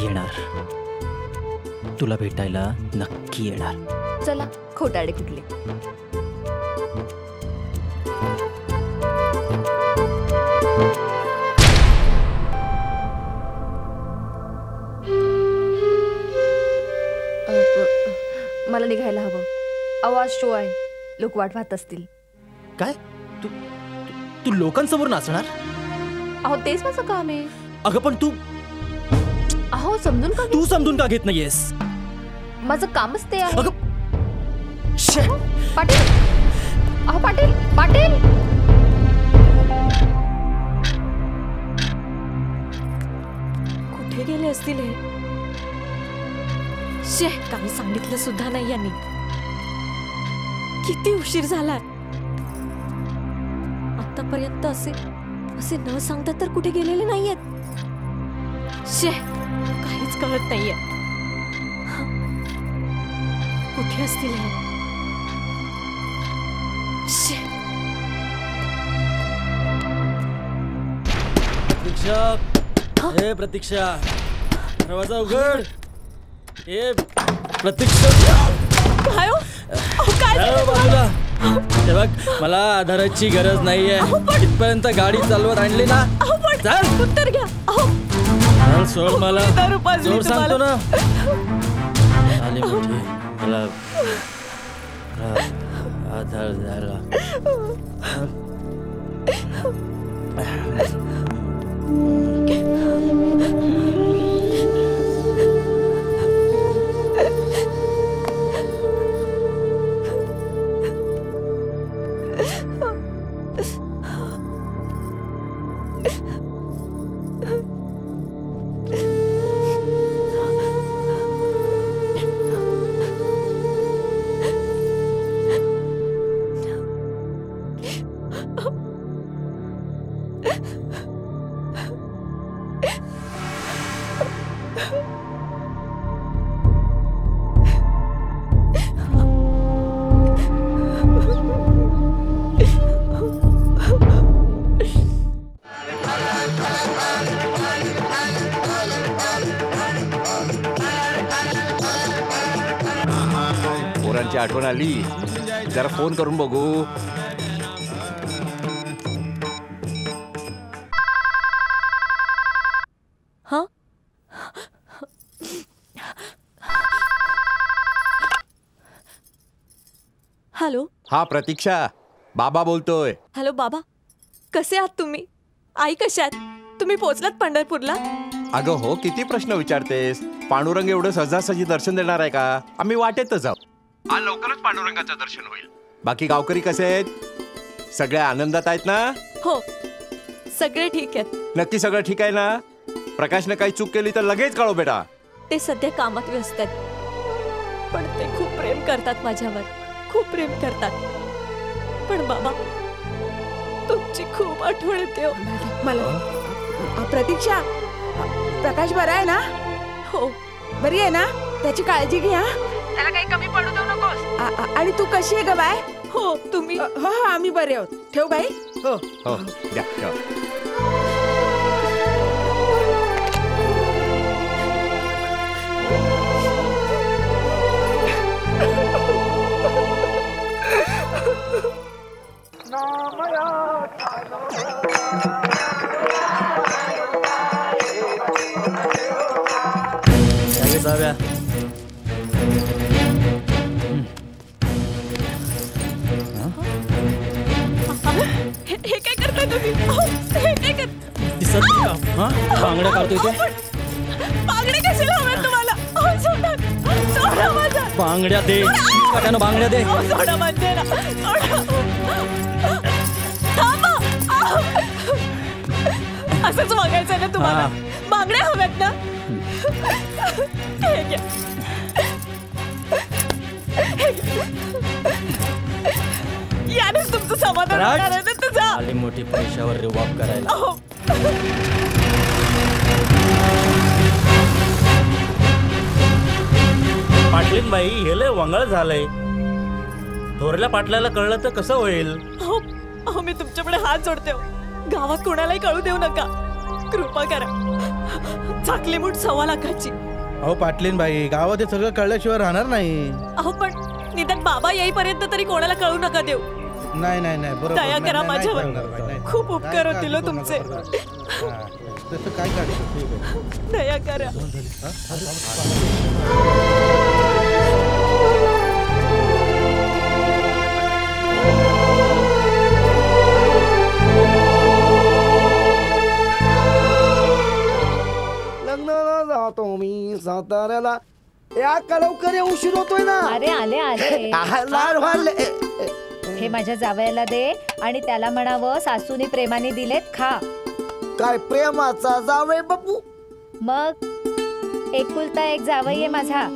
येणार. तुला भेटायला नक्की येणार. चला, खोटाडे कुठले. मला निघायला हवं. आवाज शो आहे, लोक वाट पाहत असतील. काय? तू लोकांसमोर नाचणार? अहो तेच माझं काम आहे. अगं पण तू समजून का घेत नाहीयेस? माझं कामच ते आहे. पाटील, अहो पाटील, पाटील. कुठे गेले असतील हे? काही सांगितलं सुद्धा नाही यांनी. किती उशीर झालाय. आतापर्यंत असे न सांगता तर कुठे गेलेले नाहीयेत. काहीच कळत नाहीये. कुठे असतील हे? प्रतीक्षा, हे प्रतीक्षा, दरवाजा उघड. ए प्रतीक्षा, काय हो? काय झालं? बाजूला. हे बघ मला आधाराची गरज नाहीये. इथपर्यंत गाडी चालवत आणली ना. चल उत्तर घ्या. चल, सोड मला. जोर सांगतो ना. आली मोठी मला आधार द्यायला. पोरांची आठवण आली, जरा फोन करून बघू. हा हॅलो. हा प्रतीक्षा, बाबा बोलतोय. हॅलो बाबा, कसे आहात तुम्ही? आई कशा आहात? तुम्ही पोहोचलात पंढरपूरला? अगं हो, किती प्रश्न विचारतेस. पांडुरंग एवढं सहजासहजी दर्शन देणार आहे का? आम्ही वाटेतच आहोत. आज लवकरच पांडुरंगाचं दर्शन होईल. बाकी गावकरी कसे आहेत? सगळ्या आनंदात आहेत ना? हो, सगळे ठीक आहेत. नक्की सगळं ठीक आहे ना? प्रकाशने काही चूक केली तर लगेच कळव बेटा. ते सध्या कामात व्यस्त आहेत, पण ते खूप प्रेम करतात माझ्यावर, खूप प्रेम करतात. पण बाबा, तुमची खूप आठवण येते हो. मला प्रतीक्षा, प्रकाश बरा आहे ना? हो, बरी आहे ना? त्याची काळजी घे. हा, त्याला काही कमी पडू देऊ नकोस. आणि तू कशी आहे ग बाय? हो, तुम्ही? हो हो, आम्ही बरे आहोत. ठेव बाई. हो हो, द्या ठेवा. जाव्या. हे काय करताय तुम्ही? हे काय कर? दिसत नाही का? हा, बांगड्या काढतोय तो. बांगडे कशाला हवेत तुम्हाला? सोडा, सोडा माझा. बांगड्या दे, काट्यानं बांगड्या दे. सोडा म्हणजे ना, सोडा. थांबा. असंच वागायचं ना तुम्हाला? बांगड्या हव्यात ना? हे घ्या. यानेच तुमचं समाधान होणार आहे ना तुझा. आली मोठी पैशावर रिवॉक करायला. पाटलीन बाई, हे लय वंगळ झालंय. थोरल्या पाटल्याला कळलं तर कसं होईल? अहो, मी तुमच्याकडे हात जोडते. गावात कोणालाही कळू देऊ नका, कृपा करा. चाकली मूठ 1.25 लाखाची. अहो पाटलीन बाई, गावात हे सगळं कळल्याशिवाय राहणार नाही. अहो पण निदान बाबा येईपर्यंत तरी कोणाला कळू नका देऊ. नाही नाही नाही, बरोबर. दया करा माझ्यावर. खूप उपकार होतील तुमचे. तसं काय काढतो? दया करा. लग्नाला जातो मी साताऱ्याला. या का लवकर ये, उशीर होतोय ना. अरे आले आले. लाड वाढले. हे माझ्या जावयाला दे आणि त्याला म्हणावं सासूने प्रेमाने दिलेत, खा. काय प्रेमाचा जावई बापू? मग एकुलता एक जावई आहे माझा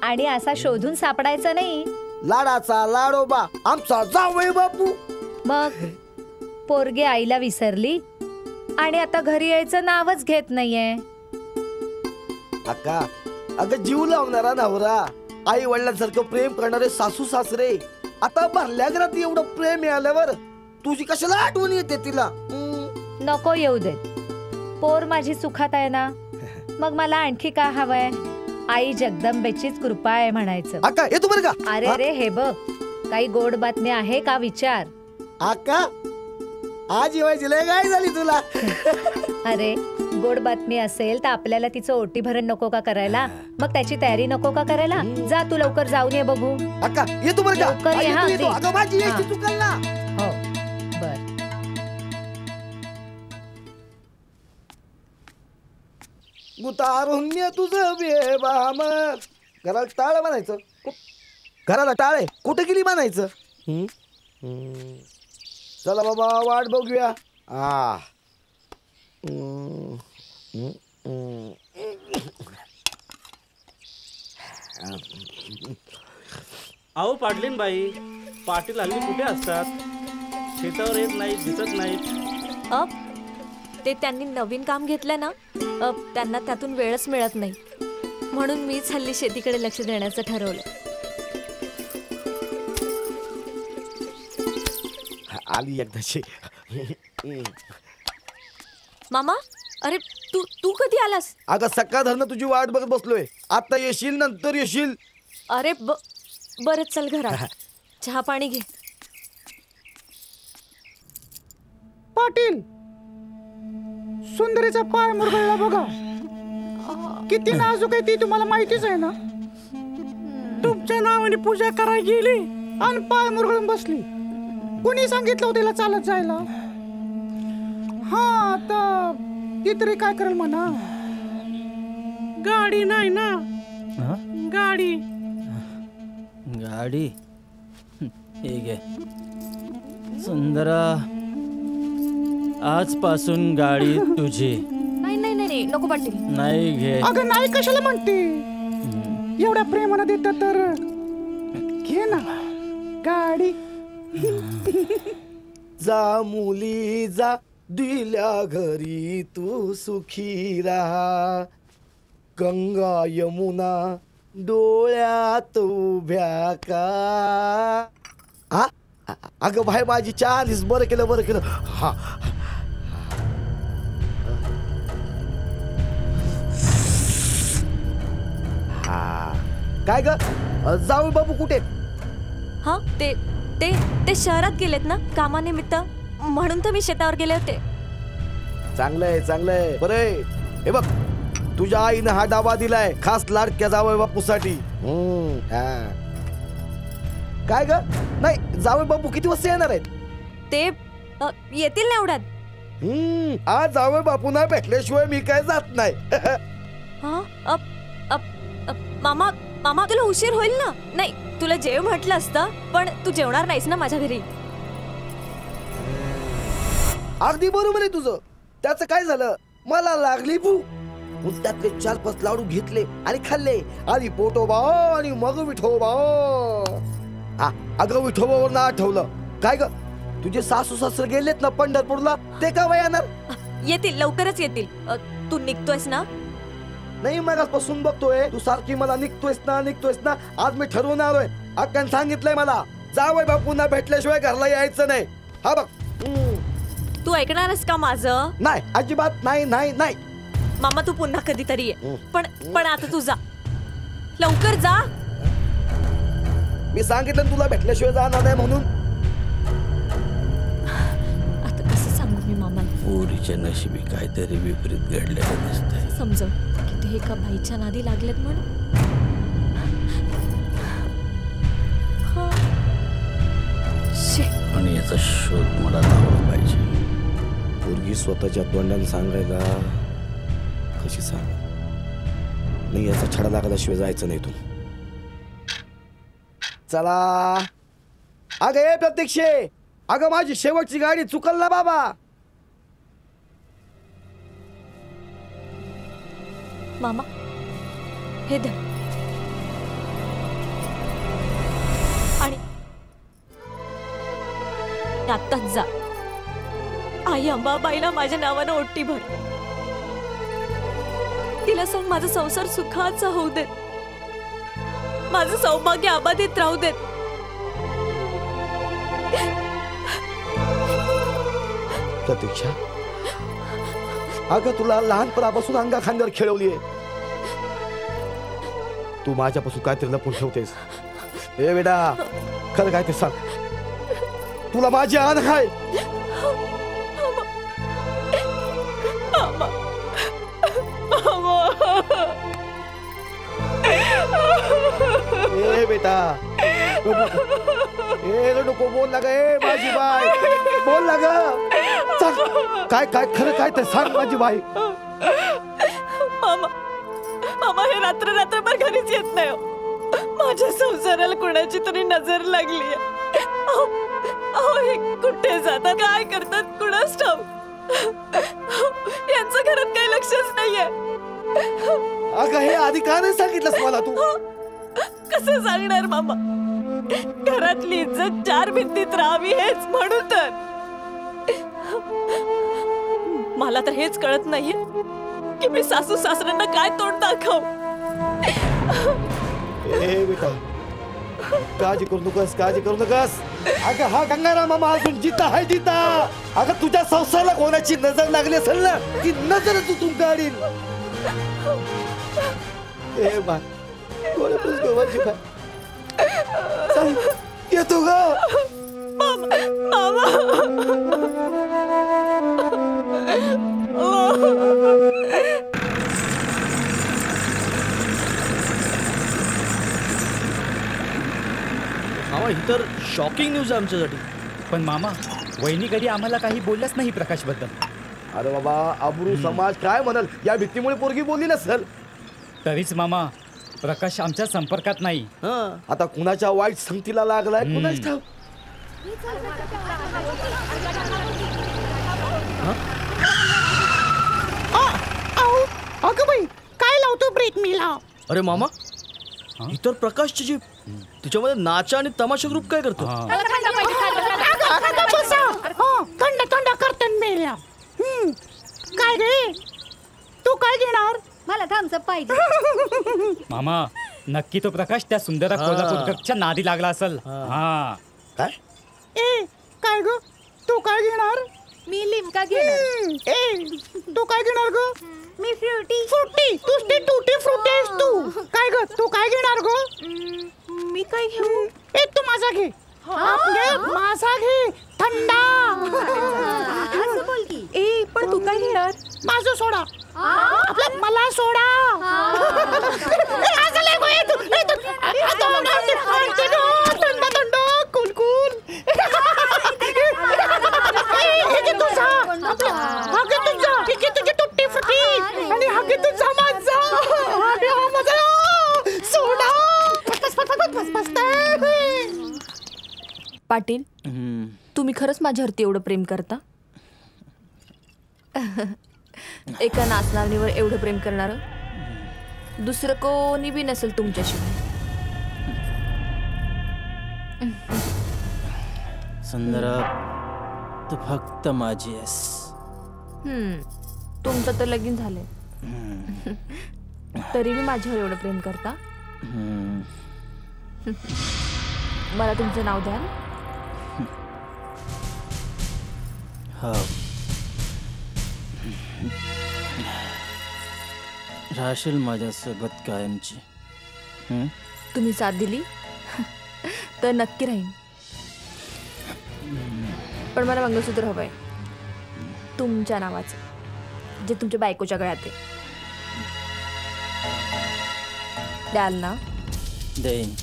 आणि असा शोधून सापडायचा नाही. लाडाचा लाडोबा आमचा जावई बापू. मग पोरगे आईला विसरली आणि आता घरी यायचं नावच घेत नाहीये. अक्का, अगं जीव लावणारा नवरा, आई वडिलांसारखं प्रेम करणारे सासू सासरे, आता भरल्या घरात एवढं प्रेम मिळाल्यावर तुझी कशाला आठवण येते तिला? नको येऊ दे. पोर माझी सुखात आहे ना, मग मला आणखी काय हवंय? आई जगदंबेचीच कृपा आहे म्हणायचं. अक्का येतो बरं का. अरे रे, हे बघ, काही गोड बातमी आहे का विचार. आका आज येवायची लय काय झाली तुला. अरे गोड बातमी असेल तर आपल्याला तिचं ओटी भरण नको का करायला. मग त्याची तयारी नको का करायला. जा तू लवकर जाऊन ये बघू. अक्का ये तू बरं का. लवकर ये. हा, येतो. अगं माझी हा. एसटी चुकल ना. हो बर. गुतारुण्य तुझं बेबाम. घराला टाळ म्हणायचं. घराला टाळ आहे कुठे गेली म्हणायचं. चला बाबा वाट बघूया. अहो पाटलीन बाई, पाटील हल्ली कुठे असतात. शेतावर येत नाहीत, दिसत नाहीत. ते त्यांनी नवीन काम घेतलं ना, त्यांना त्यातून वेळच मिळत नाही. म्हणून मीच हल्ली शेतीकडे लक्ष देण्याचं ठरवलं. आली एकदाची. मामा अरे तू तू कधी आलास. अगं सकाळ धरणं तुझी वाट बघत बसलोय. आता येशील नंतर येशील. अरे बरं चल घरात चहा पाणी घे. पाटील सुंदरीचा पाय मुरगळला बघा. किती नाजूक आहे ती तुम्हाला माहितीच आहे ना. तुमच्या नावाने पूजा करायला गेली आणि पाय मुरगळून बसली. कुणी सांगितलं तिला चालत जायला. हा आता ती तरी काय करेल म्हणा. गाडी नाही ना. गाडी गाडी ठीक आहे. सुंदरा आजपासून गाडी तुझी. नाही नाही नाही नको पाटील. नाही घे. अगं नाही कशाला म्हणते. एवढ्या प्रेमानं देत तर घे ना गाडी. जा मुली जा दिल्या घरी तू सुखी राहा. गंगा यमुना डोळ्यात उभ्या का. अगं भाई माझी चालीस. बरं केलं बरं केलं. हा काय ग जाऊ बाबू कुठे. हा ते ते ते शहरात गेलेत ना कामानिमित्त. म्हणून तर मी शेतावर गेले होते. चांगलंय चांगलंय बरं. हे बघ तुझ्या आईनं हा डाबा दिलाय खास लाडक्या जावई बापूसाठी. काय ग नाही जावई बापू किती वाजता येणार आहेत. ते येतील ना एवढ्यात. आज जावई बापूंना भेटल्याशिवाय मी काय जात नाही. मामा मामा तुला उशीर होईल ना. नाही तुला जेव म्हटलं असतं पण तू जेवणार नाहीस ना माझ्या घरी. अगदी बरोबर आहे तुझं. त्याचं काय झालं मला लागली भूक. त्यातले 4-5 लाडू घेतले आणि खाल्ले. आणि पोटोबा आणि मग विठोबा. अगं विठोबावर ना आठवलं. काय ग तुझे सासू सासरे गेलेत ना पंढरपूरला. ते का वय येणार. येतील लवकरच येतील. तू निघतोयस ना. नाही मगासपासून बघतोय तू सारखी मला निघतोयस ना. आज मी ठरवून आलोय. अक्कान सांगितलंय मला जावई बापूंना भेटल्याशिवाय घरला यायचं नाही. हा बघ तू ऐकणारस का माझं. नाही अजिबात नाही नाही नाही. मामा तू पुन्हा कधीतरी ये. पण आता तू जा लवकर जा. मी सांगितलं तुला भेटल्याशिवाय जाणार नाही म्हणून. आता कसं सांगू मी मामाला. पोरीच्या नशिबी काहीतरी विपरीत घडलेलं दिसतंय. समजव की ते एका बाईच्या नादी लागलेत म्हणून. आणि याचा शोध मला लावला पाहिजे. पोरगी स्वतःच्या तोंडाने सांगायला कशी सांग. नाही याचा छडा लागल्याशिवाय जायचं नाही तू. चला अगं ये प्रत्यक्षे. अगं माझी शेवटची गाडी चुकल ना बाबा. मामा हे धर. आणि आत्ताच जा. आई अंबाबाईला माझ्या नावानं ओटी भर. तिला सांग माझा संसार सुखाचा होऊ देत. माझं सौभाग्य अबाधित राहू देत. प्रतीक्षा अगं तुला लहानपणापासून अंगा खांद्यावर खेळवलीये. तू माझ्यापासून काहीतरी लपून ठेवतेस. ए बेटा खरं काय ते सांग, तुला माझी आण आहे? ए बेटा नको बोल ना ग, ए माझी बाई बोल ना ग, काय काय खरं काय ते सांग माझी बाई. मामा मामा हे रात्रभर घरीच येत नाही हो. माझ्या संसाराला कुणाची तरी नजर लागली. अहो हे कुठे जातात, काय करतात कुणास ठाऊक. यांचं घरात काही लक्षच नाहीये. अगं हे आधी का नाही सांगितलंस मला तू? कसं सांगणार मामा, घरातली इज्जत चार भिंतीत राहावी हेच म्हणून तर. मला तर हेच कळत नाहीये की मी सासू सासऱ्यांना काय तोंड दाखव. ए बेटा काळजी करू नकोस, काळजी करू नकोस. अगं हा गंगाराम मामा अजून जिता आहे, जिता. अगं तुझ्या संसाराला कोणाची नजर लागली असेल ना, ती नजर तू काढील. ए बा येतो ग मामा. ही तर शॉकिंग न्यूज आहे आमच्यासाठी. पण मामा वहिनी कधी आम्हाला काही बोलल्याच नाही प्रकाश बद्दल. अरे बाबा अब्रू समाज काय म्हणाल, या भीतीमुळे पोरगी बोलली नसेल. तरीच मामा प्रकाश आमच्या संपर्कात नाही. आता कुणाच्या वाईट संगतीला लागलाय कुणाच ठाऊक. अगं बाई काय लावतो ब्रेक मी लाव. अरे मामा ही तर प्रकाशची जीप, तिच्यामध्ये नाचा आणि तमाशा ग्रुप काय करतो. थंड थंड करतन मेल्या. काय रे तू काय घेणार? मला थम्सअप पाहिजे. मामा नक्की तो प्रकाश त्या सुंदरा कोल्हापूरच्या नादी लागला असेल. हा काय ए काय ग तू काय घेणार? मी लिमका घेणार. ए तू काय घेणार ग? मी फ्रुटी. फ्रुटी तू टूटी फ्रुटी आहेस तू. काय ग तू काय घेणार ग? मी काय घेऊ? ए तू माझा घे. घे माझा घे थंडा. असं बोल की. ए पण तू काय घेणार? माझं सोडा. आपलं मला सोडा. असं लय गोय तू. थंड थंड कुल कुल. हे घे तुझा. हा घे तुझा. हे घे तुझी टुट्टी फ्रुटी. आणि हा घे तुझा माझा. हा माझा सोडा. पाटील तुम्ही खरंच माझ्यावरती एवढं प्रेम करता? एका नाचणारीवर एवढं प्रेम करणार दुसरं कोणी बी नसेल तुमच्याशिवाय. सुंदरा तू फक्त माझी आहेस. तुमचं तर लगीन झालंय तरी मी माझ्यावर एवढं प्रेम करता. मला तुमचं नाव द्याल? हो राहशील माझ्यासोबत कायमची. तुम्ही साथ दिली तर नक्की राहीन. पण मला मंगळसूत्र हवंय तुमच्या नावाचं, जे तुमच्या बायकोच्या गळ्यात आहे. द्याल ना? देईन,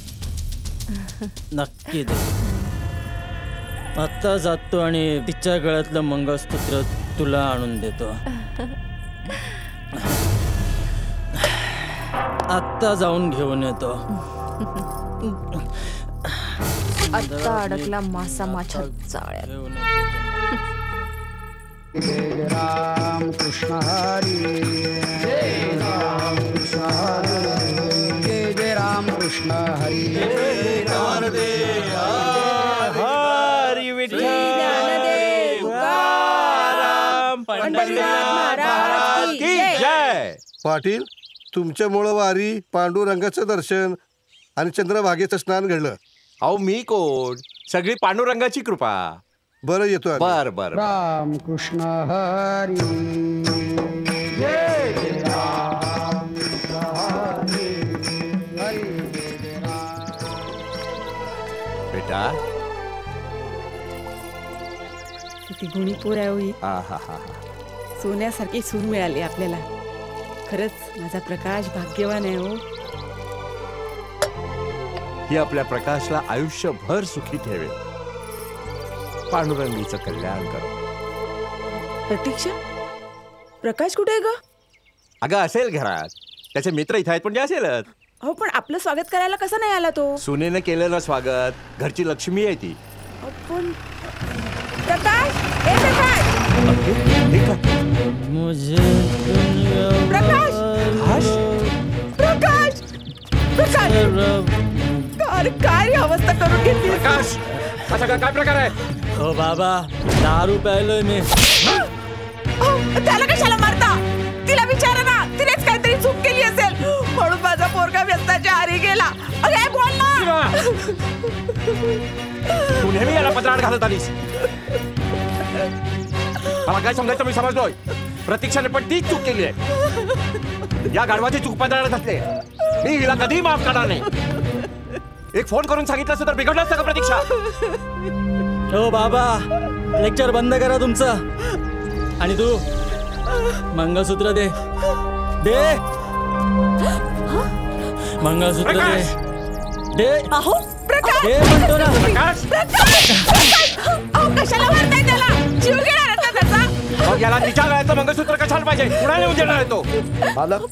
नक्की देईन. आत्ता जातो आणि तिच्या गळ्यातलं मंगळसूत्र तुला आणून देतो. आत्ता जाऊन घेऊन येतो. आत्ता अडकला मासा माझ्या जाळ्यात. जय राम कृष्ण हरी. जय राम कृष्ण हरी. जय जय राम कृष्ण हरी. हरी विठ्ठल की जय. पाटील तुमच्यामुळं वारी, पांडुरंगाचं दर्शन आणि चंद्रभागेचं स्नान घडलं. अहो मी कोण, सगळी पांडुरंगाची कृपा. बरं येतो. बर बर. राम कृष्ण हरी. जय जय राम कृष्ण हरी. हरी बेटा किती गुणी पोर आहे होई. सोन्यासारखी सूर मिळाली आपल्याला. खरंच माझा प्रकाश भाग्यवान आहे हो. ही आपल्या प्रकाशला आयुष्यभर सुखी ठेवेल. पांडुरंगीचं कल्याण करो. प्रतीक्षा, प्रकाश कुठे आहे ग? अगं असेल घरात. त्याचे मित्र इथे आहेत पण असेलच. हो, पण आपलं स्वागत करायला कसं नाही आला तो? सुनेनं केलं ना स्वागत. घरची लक्ष्मी आहे ती. पण प्रकाश, ए प्रकाश, मुझे प्रकाश, प्रकाश, प्रकाश, अरे काय रे अवस्था करून घेतली? प्रकाश, असा काय प्रकार आहे? हो बाबा, दारू प्यायलोय मी. त्याला कशाला मारता? तिला विचारा ना, तिनेच काहीतरी चूक केली असेल म्हणून माझा पोरगा व्यस्ताच्या आरी गेला. अरे बोल ना. तू नेहमी याला पत्राड घालत आलीस. मला काय समजायचं मी समजलोय. प्रतीक्षाने पण तीच चूक केली आहे. या गाढवाची चूक पत्राड घातली. मी हिला कधी माफ करणार नाही. एक फोन करून सांगितलं असतं तर बिघडलं असतं का प्रतीक्षा? हो बाबा, लेक्चर बंद करा तुमचं. आणि तू मंगळसूत्र दे. दे मंगळसूत्र दे. दे. अहो प्रकाश, दे म्हणतो ना. प्रकाश, अहो कशाला मारताय त्याला? जीव घेणार आहे का त्याचा? मग याला तिच्या गळ्याचं मंगळसूत्र कशाला पाहिजे? कुणाला येऊन देणार आहे तो? मालक,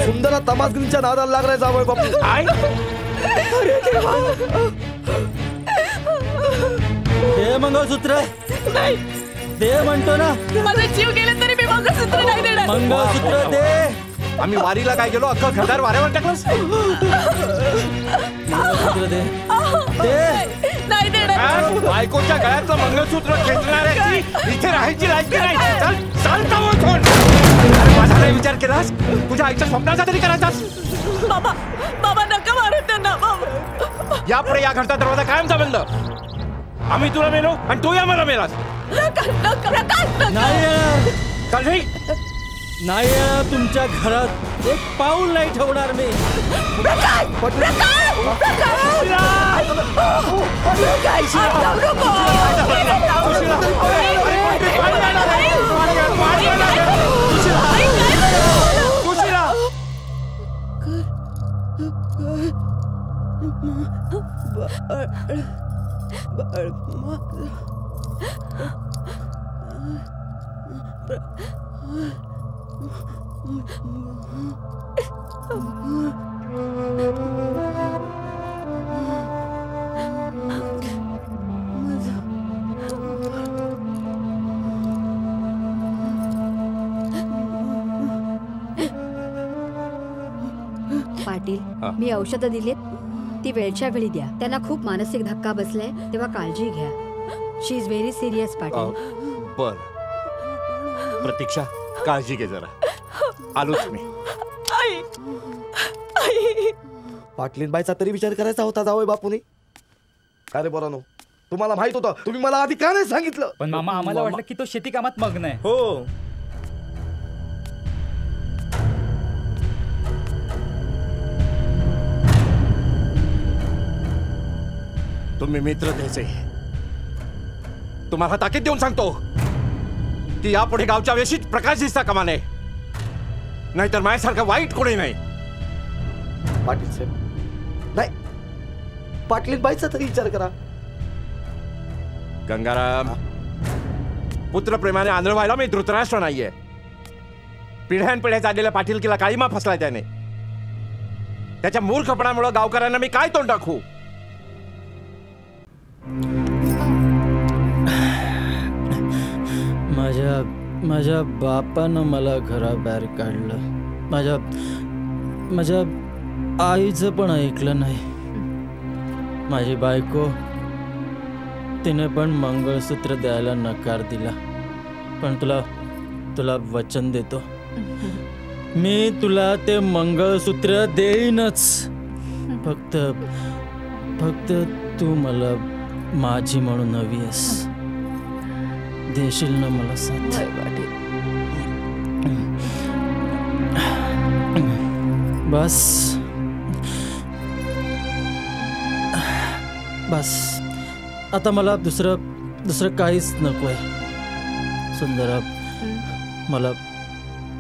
सुंदर तमासगिरीच्या नादाला लागलाय जावई बापू. काय? दे मंगळसूत्र. नाही दे म्हणतो ना. माझा जीव गेला तरी मी मंगळसूत्र नाही देणार. मंगळसूत्र दे. आम्ही वारीला काय गेलो अख्खं घरदार वाऱ्यावर टाकलंस. मंगळसूत्र दे. दे. नाही देणार. बायकोच्या गळ्यातलं मंगळसूत्र खेचणाऱ्याची इथे राहायची लायकी नाही. चालता माझा नाही विचार केलास? तुझ्या आईच्या स्वप्नाचा तरी करायचास? बाबा, बाबा नका मारू त्यांना. बाबा, यापुढे या घरचा दरवाजा कायमचा बंद. आम्ही तुला मेलो आणि तू या मला मेलास. नाही नाही, तुमच्या घरात एक पाऊल नाही ठेवणार मी. पाटील, मी औषधं दिलीत ती वेळच्या वेळी द्या. त्यांना खूप मानसिक धक्का बसलाय, तेव्हा काळजी घ्या. शी इज व्हेरी सिरियस पाटील. बर प्रतीक्षा, काळजी घे जरा. आलोच मी. पाटलीनबाईचा तरी विचार करायचा होता जावई बापूने. अरे बरं नो, तुम्हाला माहित होतं, तुम्ही मला आधी का नाही सांगितलं? पण मामा, आम्हाला वाटलं की तो शेती कामात मग्न आहे. हो, तुम्ही मित्र द्यायचे. तुम्हाला ताकीद देऊन सांगतो की यापुढे गावच्या वेशीत प्रकाश दिसता कामा नये. नाहीतर माझ्यासारखं वाईट कोणी नाही. पाटील साहेब, नाही, पाटलीनबाईचा तरी विचार करा. गंगाराम, पुत्रप्रेमाने आंधळ व्हायला मी धृतराष्ट्र नाहीये. पिढ्यानपिढ्या चाललेल्या पाटीलकीला काळीमा फसलाय त्याने. त्याच्या मूर्खपणामुळे गावकऱ्यांना मी काय तोंड दाखवू? माझ्या बापानं मला घराबाहेर काढलं. माझ्या आईचं पण ऐकलं नाही. माझी बायको, तिने पण मंगळसूत्र द्यायला नकार दिला. पण तुला वचन देतो, मी तुला ते मंगळसूत्र देईनच. फक्त तू मला माझी म्हणून हवी आहेस. देशील ना मला साथ? बस आता मला दुसरं दुसरं काहीच नकोय सुंदरा. मला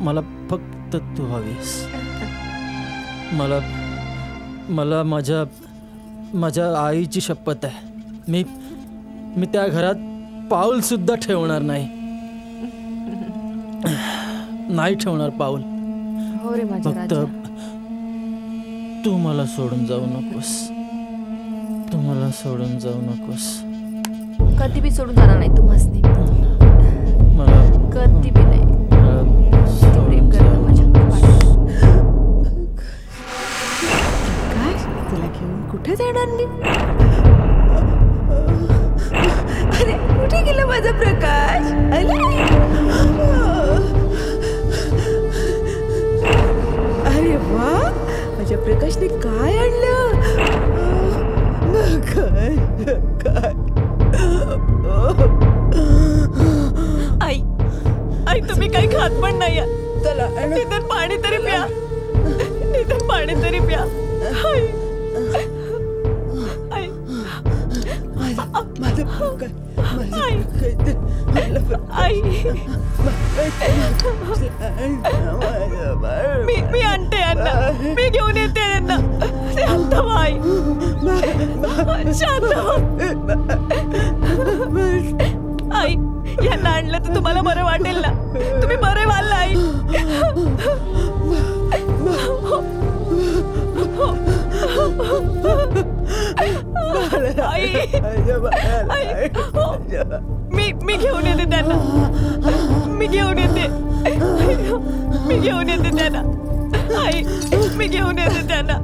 मला फक्त तू हवीस. मला मला माझ्या माझ्या आईची शपथ आहे. मी त्या घरात पाऊल सुद्धा ठेवणार नाही. नाही ठेवणार पाऊल. हो रे माझ्या फक्त राजा. तू मला सोडून जाऊ नकोस. तू मला सोडून जाऊ नकोस. कधी बी सोडून जाणार नाही तुम्हाला. मला कधी बी नाही. प्रेम करतो माझ्या. काय तुला घेऊन कुठे जाणार मी? अरे कुठे गेला माझा प्रकाश? अरे वा, माझ्या प्रकाशने काय आणलं? आई आई तुम्ही काही खात पण नाही. चला निदान पाणी तरी प्या. निदान पाणी तरी प्या. आई आई माझं प्रकाश. आई मी आणते यांना. मी घेऊन येते यांना. शांत व्हा आई. शांत व्हा आई. यांना आणलं तर तुम्हाला बरं वाटेल ना. तुम्ही बरे व्हाल ना आई. मी घेऊन येते त्यांना. मी घेऊन येते. मी घेऊन येते त्यांना. आई मी घेऊन येते त्यांना.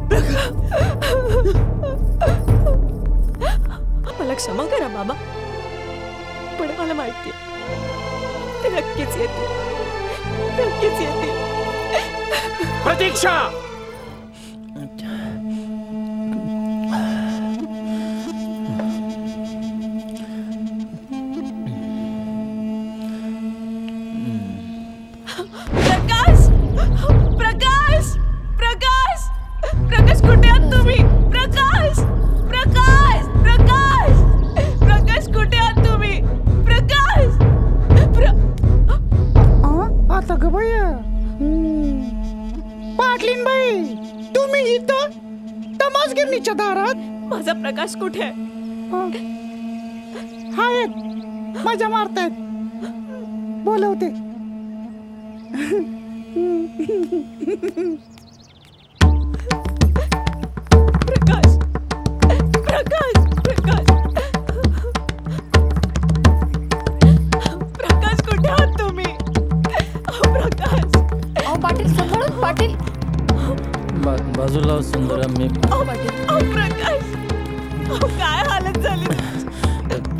मला क्षमा करा बाबा, पण मला माहिती ते नक्कीच येते. नक्कीच येते. प्रतीक्षा. प्रकाश प्रकाश प्रकाश प्रकाश कुठे आहात तुम्ही? प्रकाश प्रकाश प्रकाश प्रकाश कुठे आहात तुम्ही? प्रकाश आता ग बाई. पाटलीन बाई तुम्ही इथं तमासगिरणीच्या दारात? माझा प्रकाश कुठे आहे? आहेत मजा मारतायत. बोलवते. प्रकाश प्रकाश प्रकाश प्रकाश कुठे आहात तुम्ही? प्रकाश. पाटील सांभाळून. पाटील बाजूला सुंदरा. मी प्रकाश. काय हालत झाली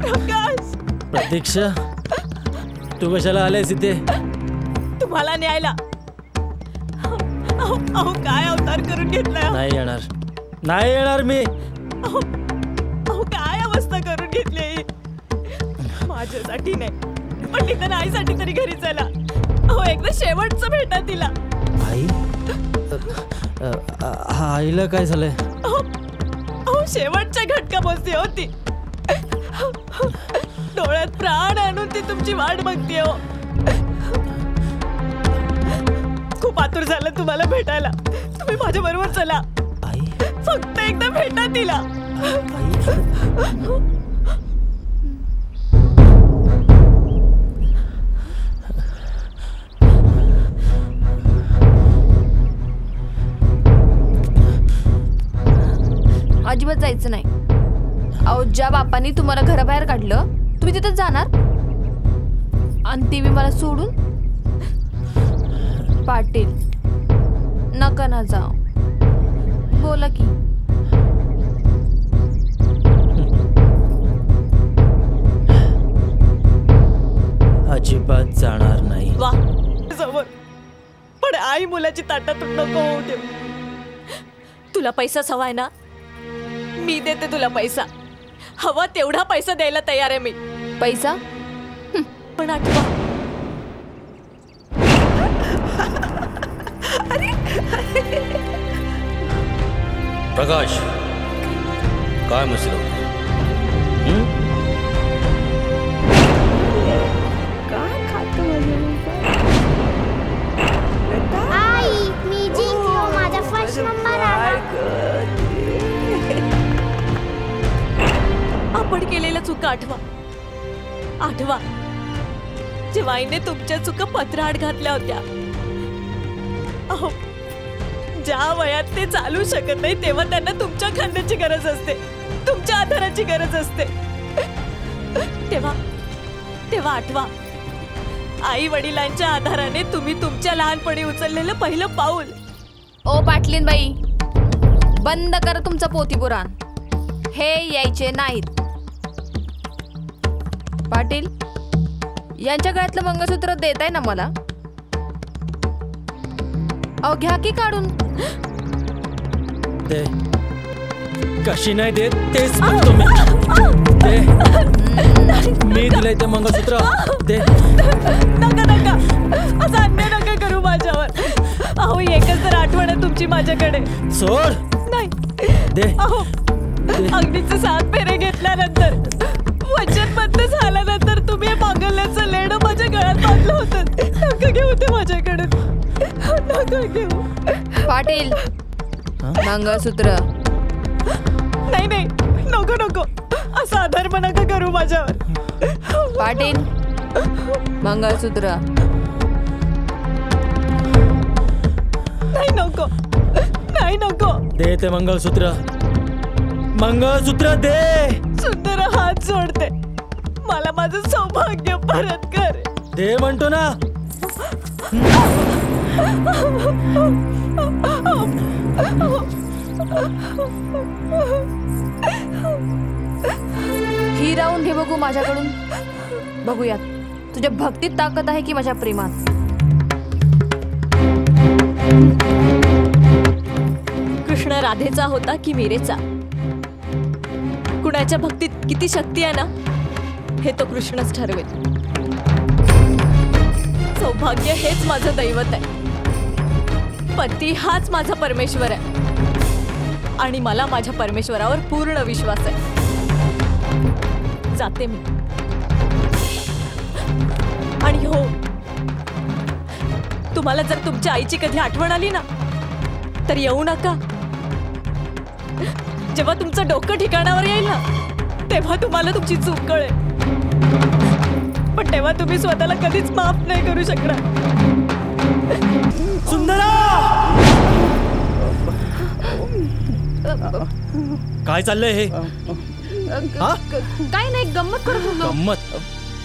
प्रकाश. प्रतीक्षा तू कशाला आलेस इथे? तुम्हाला न्यायला. अहो काय अवतार करून घेतलाय. नाही येणार. नाही येणार मी. अहो काय अवस्था करून घेतली. माझ्यासाठी नाही पण निदान आईसाठी तरी घरी चला. अहो एकदा शेवटचं भेटा तिला. आई आईला काय झालंय? अहो शेवटच्या घटका बसली होती. डोळ्यात प्राण आणून ती तुमची वाट बघते. हो खूप आतुर झालं तुम्हाला भेटायला. तुम्ही माझ्या बरोबर चला. फक्त एकदा भेटा तिला. अजिबात जायचं नाही. अहो ज्या बापांनी तुम्हाला घराबाहेर काढलं तुम्ही तिथेच जाणार आणि ती मला सोडून? पाटील नका ना जाऊ. बोला की. अजिबात जाणार नाही. वा समोर पण आई मुलाची ताटातून नको होऊ देऊ. तुला पैसाच हवाय ना? मी देते तुला पैसा. हवा तेवढा पैसा द्यायला तयार आहे मी. पैसा पण आठवा प्रकाश काय मसला? आठवा आठवा जेव्हा आईने तुमच्या चुका पत्राआड घातल्या होत्या. अहो ज्या वयात ते चालू शकत नाही तेव्हा त्यांना तुमच्या खांद्याची गरज असते, तुमच्या आधाराची गरज असते. तेव्हा तेव्हा आठवा आई वडिलांच्या आधाराने तुम्ही तुमच्या लहानपणी उचललेलं पहिलं पाऊल. ओ पाटलीन बाई, बंद करा तुमचं पोथी पुराण. हे यायचे नाहीत. पाटील, यांच्या गळ्यातलं मंगळसूत्र देताय ना मला? अहो घ्या की काढून. दे. कशी नाही देत तेच म्हणतो मी. दे. मी दिलंय ते मंगळसूत्र. दे. नका नका, असं अन्याय नका करू माझ्यावर. अहो एकच तर आठवण आहे तुमची माझ्याकडे. सोड. नाही दे. अहो अग्नीचे 7 फेरे घेतल्यानंतर, वचनबद्ध झाल्यानंतर तुम्ही मांगल्याचं लेणं माझ्या गळ्यात बांधलं होतं. नका घेऊ ते माझ्याकडे, नका घेऊ. पाटील, मंगळसूत्र. नाही नाही, नको नको, असा अधर्म नका करू माझ्यावर. पाटील, मंगळसूत्र. नाही नको, नाही नको. दे ते मंगळसूत्र. मंगळसूत्र दे. सुंदर हात जोडते, मला माझं सौभाग्य परत कर. दे म्हणतो ना. ही राहून घे बघू माझ्याकडून. बघूयात तुझ्या भक्तीत ताकद आहे की माझ्या प्रेमात. कृष्ण राधेचा होता की मीरेचा? कुणाच्या भक्तीत किती शक्ती आहे ना, हे तो कृष्णच ठरवेल. सौभाग्य हेच माझं दैवत आहे. पती हाच माझा परमेश्वर आहे आणि मला माझ्या परमेश्वरावर पूर्ण विश्वास आहे. जाते मी. आणि हो, तुम्हाला जर तुमच्या आईची कधी आठवण आली ना, तर येऊ नका. जेव्हा तुमचं डोकं ठिकाणावर येईल ना, तेव्हा तुम्हाला तुमची चूक कळेल. पण तेव्हा तुम्ही स्वतःला कधीच माफ नाही करू शकणार. सुंदरा, काय चाललंय हे? काय नाही, गंमत करत होतो. गंमत?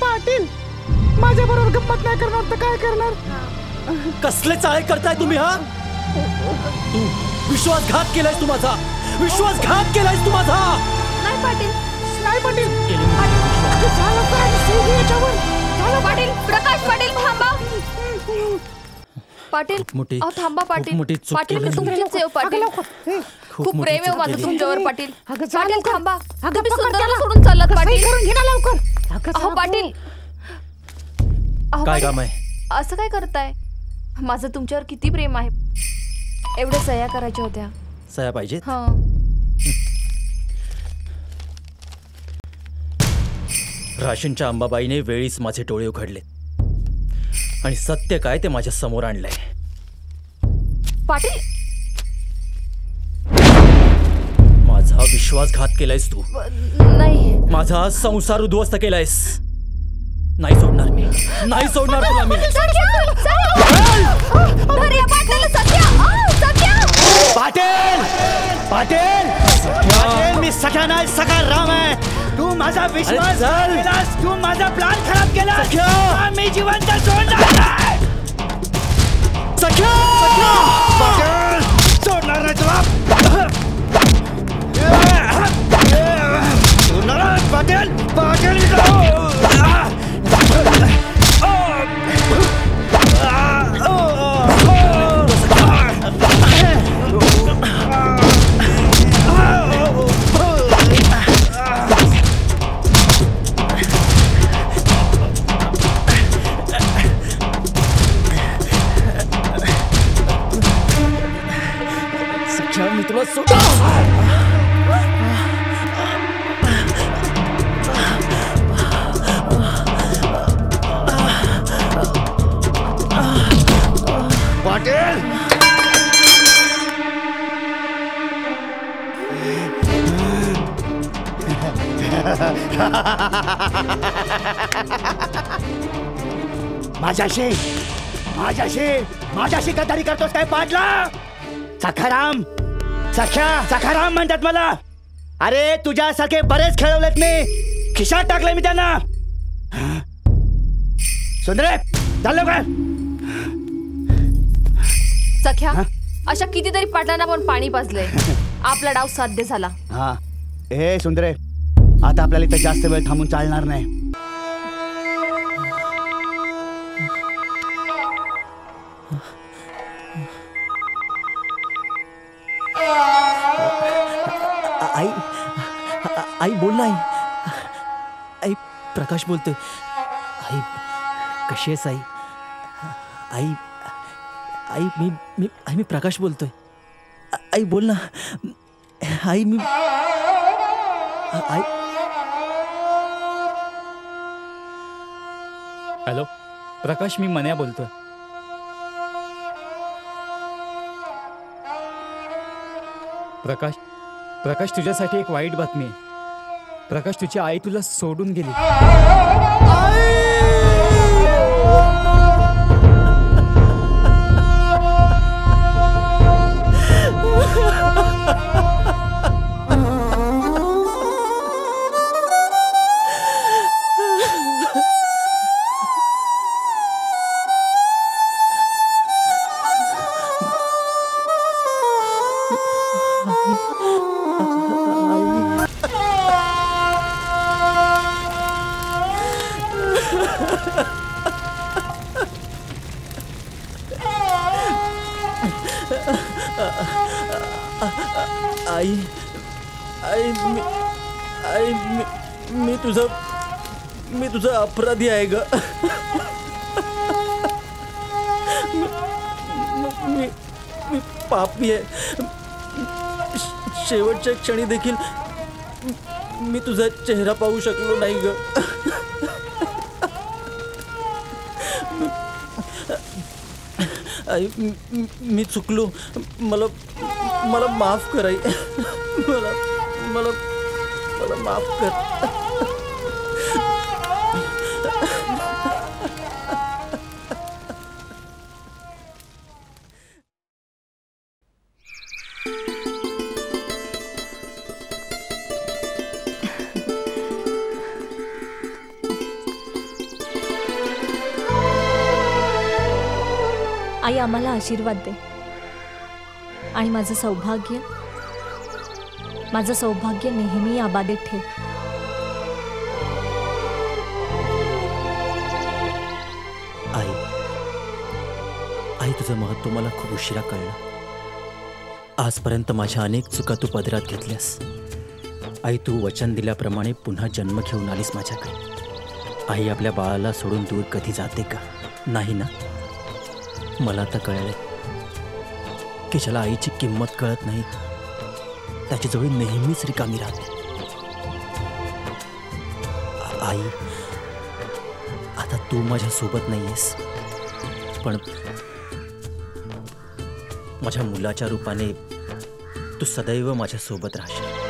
पाटील, माझ्या बरोबर गंमत नाही करणार तर काय करणार? कसले चाळे करताय तुम्ही? हा, तू विश्वासघात केलायस. तू माझा विश्वासघात केलायस. तू माझा. नाही पाटील, नाही पाटील. पाटील, प्रकाश पाटील थांबा. पाटील, मोठी अहो थांबा पाटील. मोठी चूक पाटील मी केली. तुमचीच आहे पाटील. खूप प्रेम आहे माझं तुमच्यावर पाटील. पाटील थांबा, तुम्ही सुंदराला सोडून चाललात पाटील. अहो पाटील, अहो काय पाटील, काम आहे? असं काय करताय? माझं तुमच्यावर किती प्रेम आहे. एवढ्या सह्या करायच्या होत्या. सह्या पाहिजेत? हा. राशींच्या अंबाबाईने वेळीच माझे डोळे उघडले आणि सत्य काय ते माझ्या समोर आणलंय. पाटील, माझा विश्वासघात केलायस तू. नाही. माझा संसार उद्ध्वस्त केलायस. नाही सोडणार मी. नाही सोडणार तुला मी. पाटील, पाटील, पाटील, मी सख्या नाही, सखा राम आहे. तू माझा विश्वास केलास, तू माझा प्लान खराब केला. मी जिवंत सोडणार नाही. सख्या, पाटील, सोडणार नाही तुला. सोडणार नाही पाटील. पाटील, मी तुला पाटील, माझ्याशी माझ्याशी माझ्याशी गद्दारी करतोस काय पाडला? सखाराम सखाराम म्हणतात मला. अरे तुझ्यासारखे बरेच खेळवलेत मी, खिशात टाकले मी त्यांना. सुंदरे चाललो का? सख्या अशा कितीतरी पाटलांना पण पाणी पाजले, आपला डाव साध्य झाला. हा ए सुंदरे, आता आपल्याला इथं जास्त वेळ थांबून चालणार नाही. आई आई बोल ना. आई प्रकाश बोलतोय. आई कशी आहेस आई? आई आई मी प्रकाश बोलतोय. आई बोल ना. आई मी आई. हॅलो प्रकाश, मी मन्या बोलतोय. प्रकाश प्रकाश तुझ्यासाठी एक वाईट बातमी आहे. प्रकाश तुझी आई तुला सोडून गेली. आई आई मी तुझा अपराधी आहे ग. मी पापी आहे. शेवटच्या क्षणी देखील मी तुझा चेहरा पाहू शकलो नाही ग. आई मी चुकलो. मला माफ कर आई. मला माफ कर. आई आम्हाला आशीर्वाद दे आणि माझं सौभाग्य नेहमी आबादित ठेव. आई तुझं महत्त्व मला खूप उशिरा कळलं. आजपर्यंत माझ्या अनेक चुका तू पदरात घेतल्यास. आई तू वचन दिल्याप्रमाणे पुन्हा जन्म घेऊन आलीस माझ्याकडे. आई आपल्या बाळाला सोडून दूर कधी जाते का? नाही ना. मला आता कळलं की ज्याला आईची किंमत कळत नाही त्याच्याजवळ नेहमीच रिकामी राहते. आई आता तू माझ्या सोबत नाहीयेस, पण माझ्या मुलाच्या रूपाने तू सदैव माझ्या सोबत राहशील.